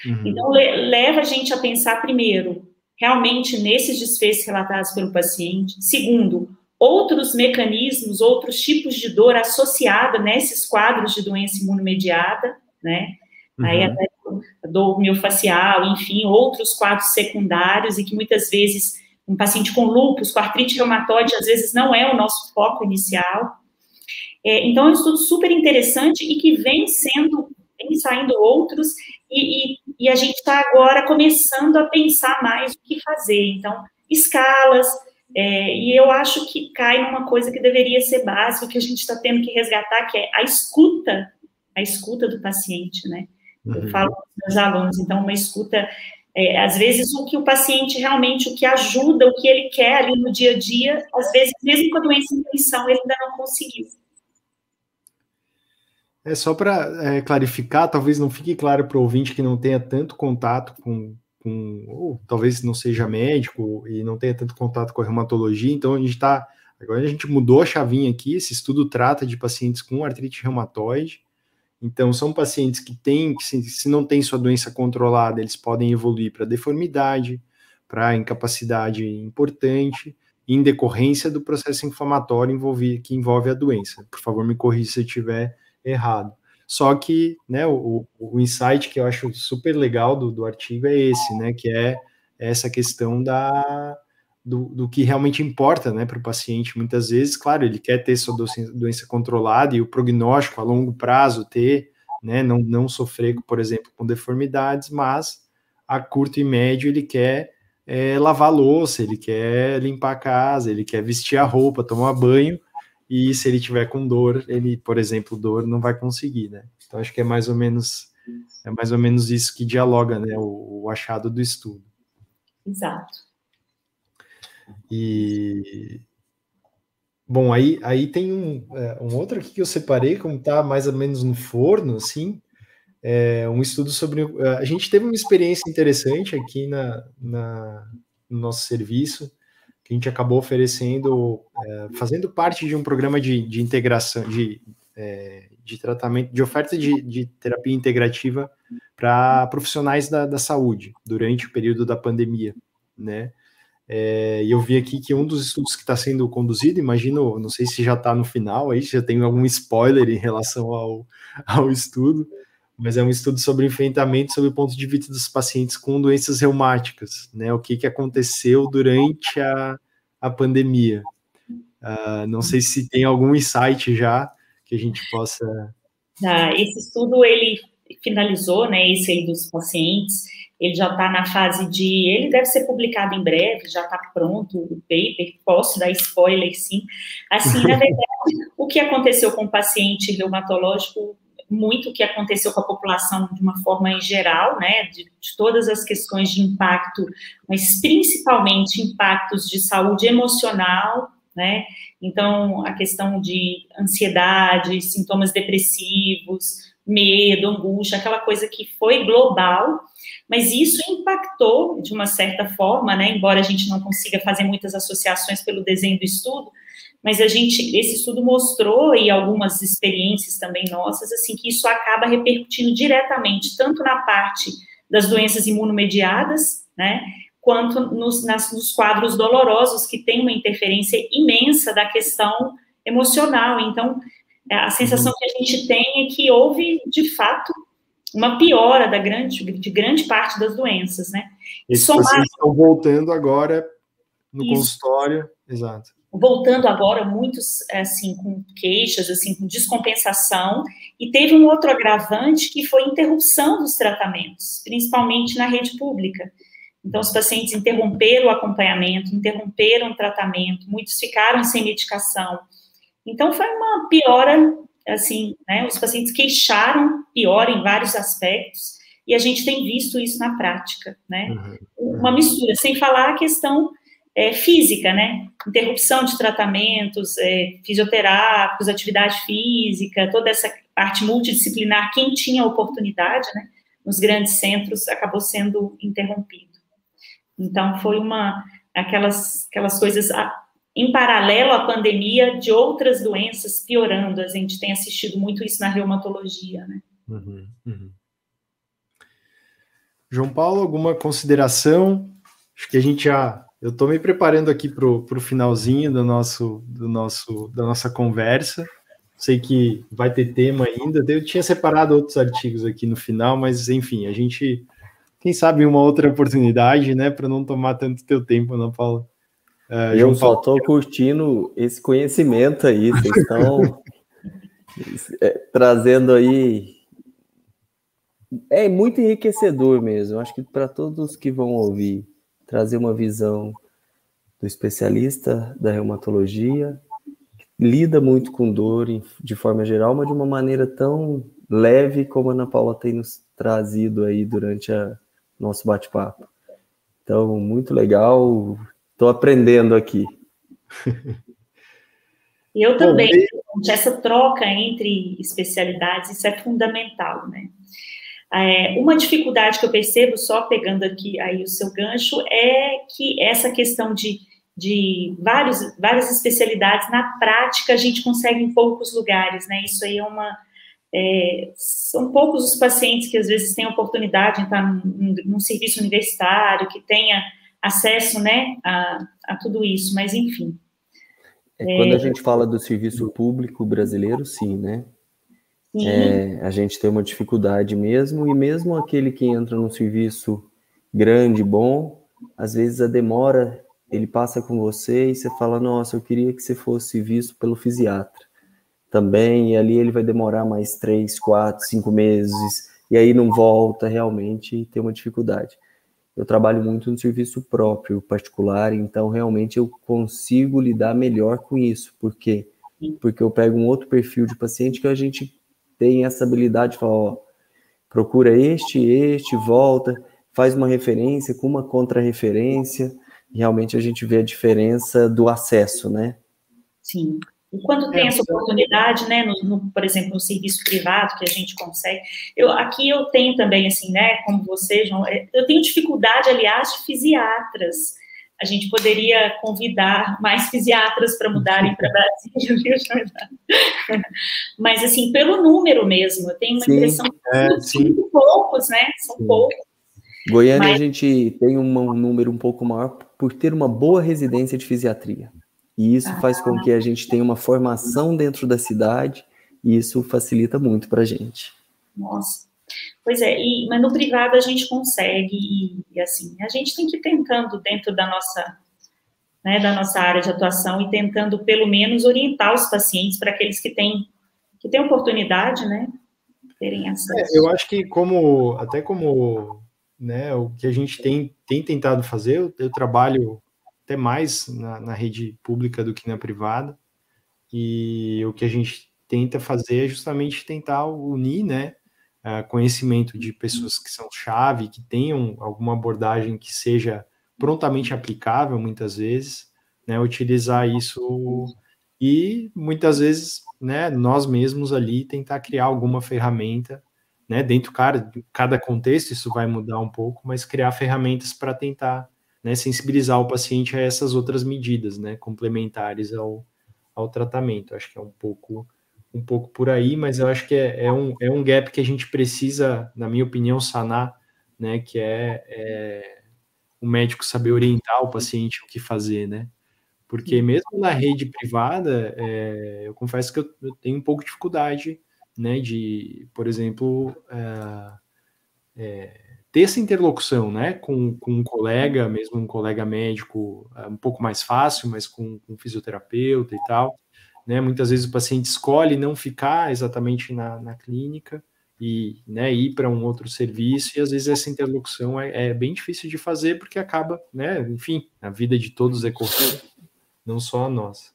Uhum. Então, leva a gente a pensar, primeiro, realmente nesses desfechos relatados pelo paciente. Segundo, outros mecanismos, outros tipos de dor associada nesses quadros de doença imunomediada, né? Uhum. Aí até dor miofascial, enfim, outros quadros secundários e que muitas vezes um paciente com lúpus, com artrite reumatoide, às vezes não é o nosso foco inicial. Então, é um estudo super interessante e que vem saindo outros, e a gente está agora começando a pensar mais o que fazer. Então, escalas, e eu acho que cai numa coisa que deveria ser básica, que a gente está tendo que resgatar, que é a escuta do paciente, né? Eu falo com os meus alunos, então, uma escuta, às vezes, o que o paciente realmente, o que ajuda, o que ele quer ali no dia a dia, às vezes, mesmo com a doença em remissão, ele ainda não conseguiu. Só para clarificar, talvez não fique claro para o ouvinte que não tenha tanto contato ou talvez não seja médico e não tenha tanto contato com a reumatologia, então agora a gente mudou a chavinha aqui, esse estudo trata de pacientes com artrite reumatoide, então são pacientes que se não tem sua doença controlada, eles podem evoluir para deformidade, para incapacidade importante, em decorrência do processo inflamatório que envolve a doença. Por favor, me corrija se eu estiver errado. Só que, né, o insight que eu acho super legal do artigo é esse, né, que é essa questão do que realmente importa, né, para o paciente. Muitas vezes, claro, ele quer ter sua doença controlada e o prognóstico a longo prazo né, não sofrer, por exemplo, com deformidades, mas a curto e médio ele quer lavar a louça, ele quer limpar a casa, ele quer vestir a roupa, tomar banho, e se ele tiver com dor, ele, por exemplo, não vai conseguir, né? Então, acho que é mais ou menos isso que dialoga, né, o achado do estudo. Exato. E, bom, aí tem um outro aqui que eu separei, como está mais ou menos no forno, assim, um estudo sobre... A gente teve uma experiência interessante aqui no nosso serviço, que a gente acabou oferecendo, fazendo parte de um programa de integração, de tratamento, de oferta de terapia integrativa para profissionais da saúde, durante o período da pandemia, né? E eu vi aqui que um dos estudos que está sendo conduzido, imagino, não sei se já está no final, aí já tem algum spoiler em relação ao estudo, mas é um estudo sobre enfrentamento sob o ponto de vista dos pacientes com doenças reumáticas, né? O que aconteceu durante a pandemia. Não sei se tem algum insight já que a gente possa... Esse estudo, ele finalizou, né, esse aí dos pacientes, ele já está na fase ele deve ser publicado em breve, já está pronto o paper, posso dar spoiler, sim. Assim, na verdade, o que aconteceu com o paciente reumatológico, muito o que aconteceu com a população de uma forma em geral, né, de todas as questões de impacto, mas principalmente impactos de saúde emocional, né, então a questão de ansiedade, sintomas depressivos, medo, angústia, aquela coisa que foi global, mas isso impactou de uma certa forma, né, embora a gente não consiga fazer muitas associações pelo desenho do estudo, mas esse estudo mostrou, e algumas experiências também nossas, assim, que isso acaba repercutindo diretamente, tanto na parte das doenças imunomediadas, né, quanto nos quadros dolorosos, que tem uma interferência imensa da questão emocional. Então, a sensação que a gente tem é que houve, de fato, uma piora de grande parte das doenças, né? Esses pacientes estão voltando agora no consultório, exato. Voltando agora, muitos, assim, com queixas, assim, com descompensação, e teve um outro agravante que foi a interrupção dos tratamentos, principalmente na rede pública. Então, os pacientes interromperam o acompanhamento, interromperam o tratamento, muitos ficaram sem medicação. Então, foi uma piora, assim, né, os pacientes queixaram piora em vários aspectos, e a gente tem visto isso na prática, né, uma mistura, sem falar a questão física, né, interrupção de tratamentos, fisioterápicos, atividade física, toda essa parte multidisciplinar, quem tinha oportunidade, né, nos grandes centros, acabou sendo interrompido. Então, foi aquelas coisas... em paralelo à pandemia, de outras doenças piorando. A gente tem assistido muito isso na reumatologia, né? João Paulo, alguma consideração? Acho que a gente já... Eu estou me preparando aqui para o finalzinho da nossa conversa. Sei que vai ter tema ainda. Eu tinha separado outros artigos aqui no final, mas, enfim, a gente... Quem sabe uma outra oportunidade, né? Para não tomar tanto teu tempo, Ana Paula. Eu só estou curtindo esse conhecimento aí, vocês estão trazendo aí, é muito enriquecedor mesmo, acho que para todos que vão ouvir, trazer uma visão do especialista da reumatologia, que lida muito com dor de forma geral, mas de uma maneira tão leve como a Ana Paula tem nos trazido aí durante nosso bate-papo. Então, muito legal. Estou aprendendo aqui. Eu também. Essa troca entre especialidades, isso é fundamental, né? Uma dificuldade que eu percebo, só pegando aqui aí o seu gancho, é que essa questão de várias especialidades, na prática, a gente consegue em poucos lugares, né? Isso aí são poucos os pacientes que às vezes têm a oportunidade de estar num serviço universitário, que tenha acesso, né, a tudo isso, mas enfim. Quando a gente fala do serviço público brasileiro, sim, né? A gente tem uma dificuldade mesmo, e mesmo aquele que entra num serviço grande, bom, às vezes a demora, ele passa com você e você fala, nossa, eu queria que você fosse visto pelo fisiatra também, e ali ele vai demorar mais 3, 4, 5 meses, e aí não volta, realmente tem uma dificuldade. Eu trabalho muito no serviço próprio, particular, então realmente eu consigo lidar melhor com isso. Por quê? Porque eu pego um outro perfil de paciente que a gente tem essa habilidade de falar, ó, procura este, volta, faz uma referência com uma contra-referência, realmente a gente vê a diferença do acesso, né? Sim. E quando tem essa oportunidade, né, por exemplo, no serviço privado, que a gente consegue, aqui eu tenho também, assim, né, como você, João, eu tenho dificuldade, aliás, de fisiatras. A gente poderia convidar mais fisiatras para mudarem para Brasília, viu? Mas, assim, pelo número mesmo, eu tenho uma impressão que muito poucos, né, são poucos. Goiânia, a gente tem um número um pouco maior por ter uma boa residência de fisiatria. E isso faz com que a gente tenha uma formação dentro da cidade, e isso facilita muito para a gente. Nossa. Pois é, mas no privado a gente consegue, e assim, a gente tem que ir tentando dentro da nossa, né, da nossa área de atuação e tentando, pelo menos, orientar os pacientes para aqueles que têm oportunidade, né, terem acesso. Eu acho que como né, o que a gente tem tentado fazer, eu trabalho até mais na rede pública do que na privada, e o que a gente tenta fazer é justamente tentar unir, né, conhecimento de pessoas que são chave, que tenham alguma abordagem que seja prontamente aplicável, muitas vezes, né, utilizar isso e, muitas vezes, né, nós mesmos ali tentar criar alguma ferramenta, né, dentro de cada contexto, isso vai mudar um pouco, mas criar ferramentas para tentar, né, sensibilizar o paciente a essas outras medidas, né, complementares ao tratamento. Acho que é um pouco por aí, mas eu acho que é um gap que a gente precisa, na minha opinião, sanar, né, que é o médico saber orientar o paciente o que fazer, né, porque mesmo na rede privada, eu confesso que eu tenho um pouco de dificuldade, né, de, por exemplo, ter essa interlocução, né, com um colega, mesmo um colega médico, um pouco mais fácil, mas com um fisioterapeuta e tal, né, muitas vezes o paciente escolhe não ficar exatamente na clínica e, né, ir para um outro serviço, e às vezes essa interlocução é bem difícil de fazer, porque acaba, né, enfim, a vida de todos é corrida, não só a nossa.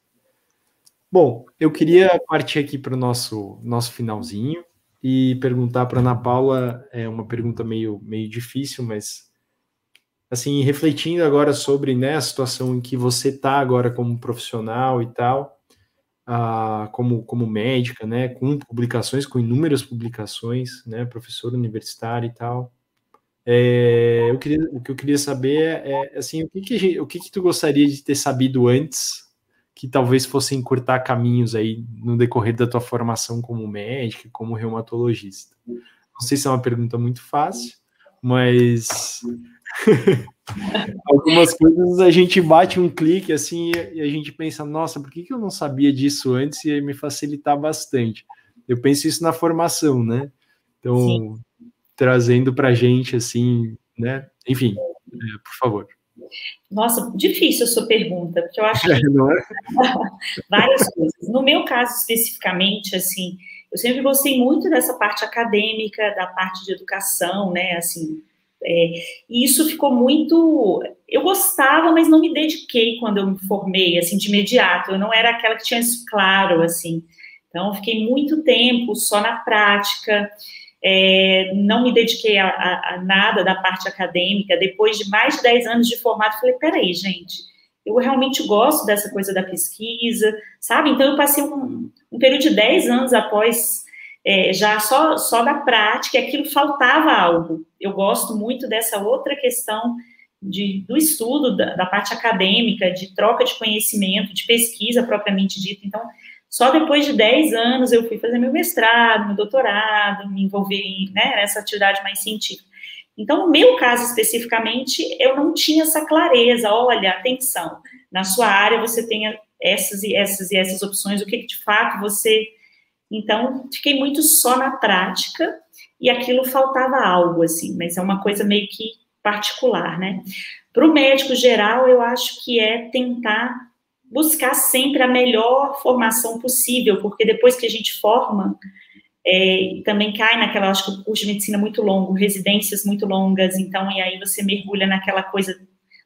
Bom, eu queria partir aqui para o nosso finalzinho e perguntar para a Ana Paula, uma pergunta meio difícil, mas, assim, refletindo agora sobre, né, a situação em que você está agora como profissional e tal, como médica, né, com inúmeras publicações, né, professora universitária e tal. O que eu queria saber assim, o que tu gostaria de ter sabido antes, que talvez fosse encurtar caminhos aí no decorrer da tua formação como médica, como reumatologista? Não sei se é uma pergunta muito fácil, mas algumas coisas a gente bate um clique assim e a gente pensa, nossa, por que eu não sabia disso antes? E me facilitar bastante. Eu penso isso na formação, né? Então, sim, trazendo para a gente assim, né? Enfim, por favor. Nossa, difícil a sua pergunta, porque eu acho que não é? várias coisas. No meu caso especificamente, assim, eu sempre gostei muito dessa parte acadêmica, da parte de educação, né, assim, e isso ficou muito... Eu gostava, mas não me dediquei quando eu me formei, assim, de imediato. Eu não era aquela que tinha isso claro, assim. Então, eu fiquei muito tempo só na prática, não me dediquei a nada da parte acadêmica. Depois de mais de 10 anos de formado, falei, peraí, gente, eu realmente gosto dessa coisa da pesquisa, sabe? Então, eu passei um período de 10 anos após, já só da prática, e aquilo faltava algo. Eu gosto muito dessa outra questão do estudo, da parte acadêmica, de troca de conhecimento, de pesquisa propriamente dita. Então, só depois de 10 anos eu fui fazer meu mestrado, meu doutorado, me envolver nessa atividade mais científica. Então, no meu caso especificamente, eu não tinha essa clareza. Olha, atenção, na sua área você tem essas e essas e essas opções, o que de fato você... Então, fiquei muito só na prática e aquilo faltava algo, assim, mas é uma coisa meio que particular, né? Para o médico geral, eu acho que é tentar buscar sempre a melhor formação possível, porque depois que a gente forma, também cai naquela, acho que o curso de medicina é muito longo, residências muito longas, então, e aí você mergulha naquela coisa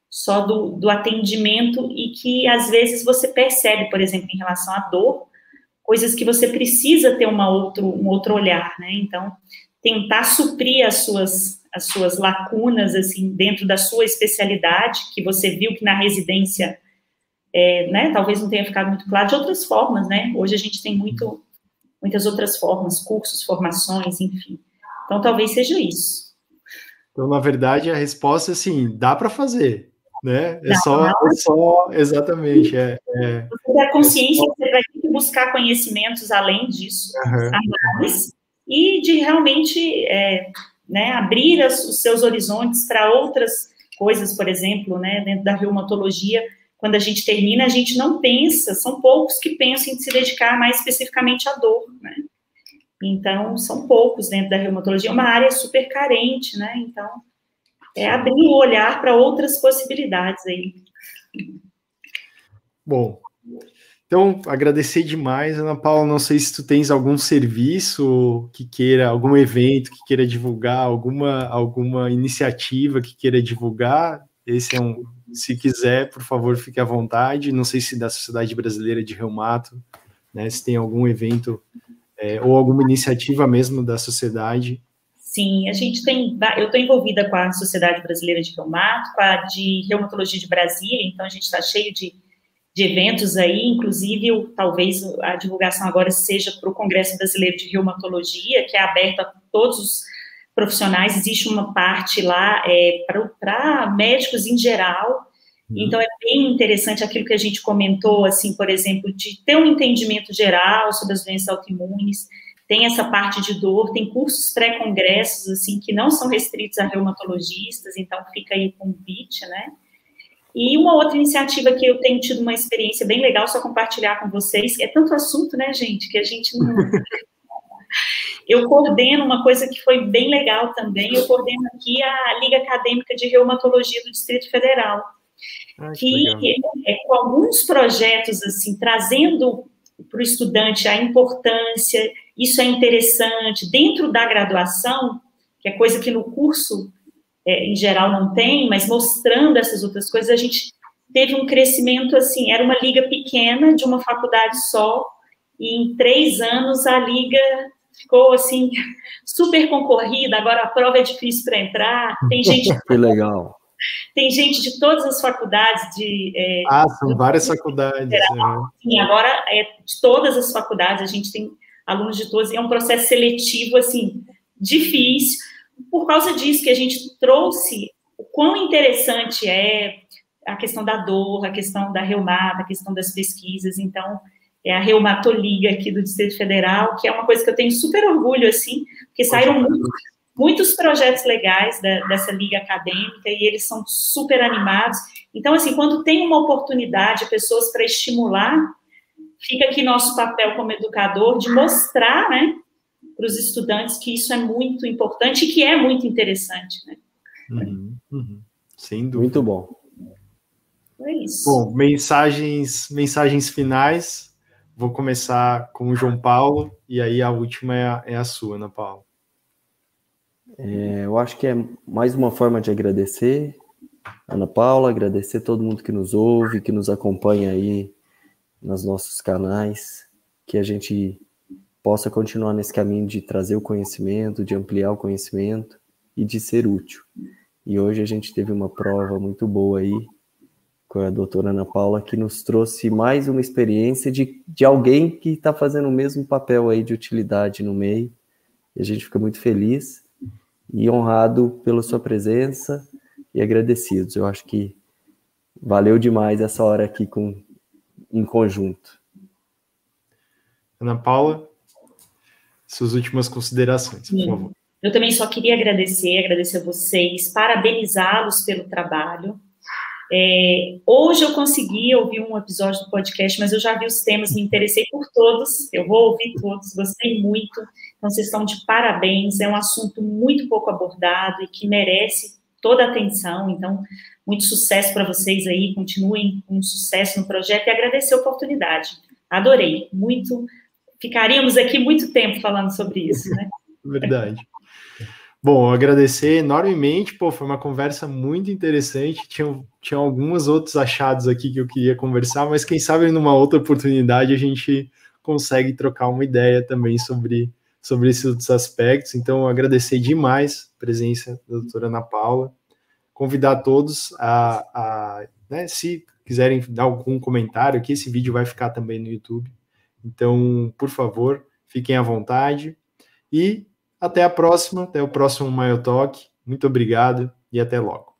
só do atendimento, e que às vezes você percebe, por exemplo, em relação à dor, coisas que você precisa ter um outro olhar, né? Então, tentar suprir as suas lacunas, assim, dentro da sua especialidade, que você viu que na residência, né, talvez não tenha ficado muito claro, de outras formas, né? Hoje a gente tem muitas outras formas, cursos, formações, enfim. Então, talvez seja isso. Então, na verdade, a resposta é assim, dá para fazer, né? É só exatamente. Você tem a consciência que você vai ter que buscar conhecimentos além disso, análise, e de realmente, né, abrir os seus horizontes para outras coisas, por exemplo, né, dentro da reumatologia, quando a gente termina, a gente não pensa, são poucos que pensam em se dedicar mais especificamente à dor, né? Então, são poucos dentro da reumatologia, é uma área super carente, né? Então, abrir o olhar para outras possibilidades aí. Bom, então, agradecer demais, Ana Paula. Não sei se tu tens algum serviço que queira, algum evento que queira divulgar, alguma iniciativa que queira divulgar. Esse é se quiser, por favor, fique à vontade. Não sei se da Sociedade Brasileira de Reumato, né, se tem algum evento ou alguma iniciativa mesmo da sociedade. Sim, eu estou envolvida com a Sociedade Brasileira de Reumato, com a de Reumatologia de Brasília, então a gente está cheio de eventos aí, inclusive talvez a divulgação agora seja para o Congresso Brasileiro de Reumatologia, que é aberto a todos os profissionais, existe uma parte lá para médicos em geral, então é bem interessante aquilo que a gente comentou, assim, por exemplo, de ter um entendimento geral sobre as doenças autoimunes, tem essa parte de dor, tem cursos pré-congressos, assim, que não são restritos a reumatologistas, então fica aí o convite, né? E uma outra iniciativa que eu tenho tido uma experiência bem legal, só compartilhar com vocês, é tanto assunto, né, gente, que a gente não... Eu coordeno uma coisa que foi bem legal também, eu coordeno aqui a Liga Acadêmica de Reumatologia do Distrito Federal, que com alguns projetos, assim, trazendo para o estudante a importância, isso é interessante, dentro da graduação, que é coisa que no curso, em geral, não tem, mas mostrando essas outras coisas, a gente teve um crescimento, assim, era uma liga pequena, de uma faculdade só, e em 3 anos a liga ficou, assim, super concorrida, agora a prova é difícil para entrar, tem gente... Que legal. Tem gente de todas as faculdades são várias faculdades. Sim, agora de todas as faculdades, a gente tem alunos de todas, e é um processo seletivo, assim, difícil, por causa disso que a gente trouxe o quão interessante é a questão da dor, a questão da reumata, a questão das pesquisas. Então, é a Reumatoliga aqui do Distrito Federal, que é uma coisa que eu tenho super orgulho, assim, porque saíram muitos projetos legais dessa liga acadêmica, e eles são super animados. Então, assim, quando tem uma oportunidade, pessoas para estimular, fica aqui nosso papel como educador de mostrar, né, para os estudantes que isso é muito importante e que é muito interessante, né? Sem dúvida. Muito bom. É isso. Bom, mensagens finais. Vou começar com o João Paulo, e aí a última é a sua, Ana Paula. Eu acho que é mais uma forma de agradecer, Ana Paula, agradecer todo mundo que nos ouve, que nos acompanha aí nos nossos canais, que a gente possa continuar nesse caminho de trazer o conhecimento, de ampliar o conhecimento e de ser útil. E hoje a gente teve uma prova muito boa aí com a doutora Ana Paula, que nos trouxe mais uma experiência de alguém que está fazendo o mesmo papel aí de utilidade no meio. E a gente fica muito feliz e honrado pela sua presença e agradecidos. Eu acho que valeu demais essa hora aqui em conjunto. Ana Paula, suas últimas considerações, por favor. Eu também só queria agradecer a vocês, parabenizá-los pelo trabalho. Hoje eu consegui ouvir um episódio do podcast, mas eu já vi os temas, me interessei por todos, eu vou ouvir todos, gostei muito, então vocês estão de parabéns, é um assunto muito pouco abordado e que merece toda a atenção, então muito sucesso para vocês aí, continuem com sucesso no projeto e agradecer a oportunidade, adorei, muito, ficaríamos aqui muito tempo falando sobre isso, né? Verdade. Bom, agradecer enormemente, foi uma conversa muito interessante, tinha alguns outros achados aqui que eu queria conversar, mas quem sabe numa outra oportunidade a gente consegue trocar uma ideia também sobre esses outros aspectos. Então, agradecer demais a presença da doutora Ana Paula, convidar todos né, se quiserem dar algum comentário aqui, esse vídeo vai ficar também no YouTube, então, por favor, fiquem à vontade, e até a próxima, até o próximo MyoTalk. Muito obrigado e até logo.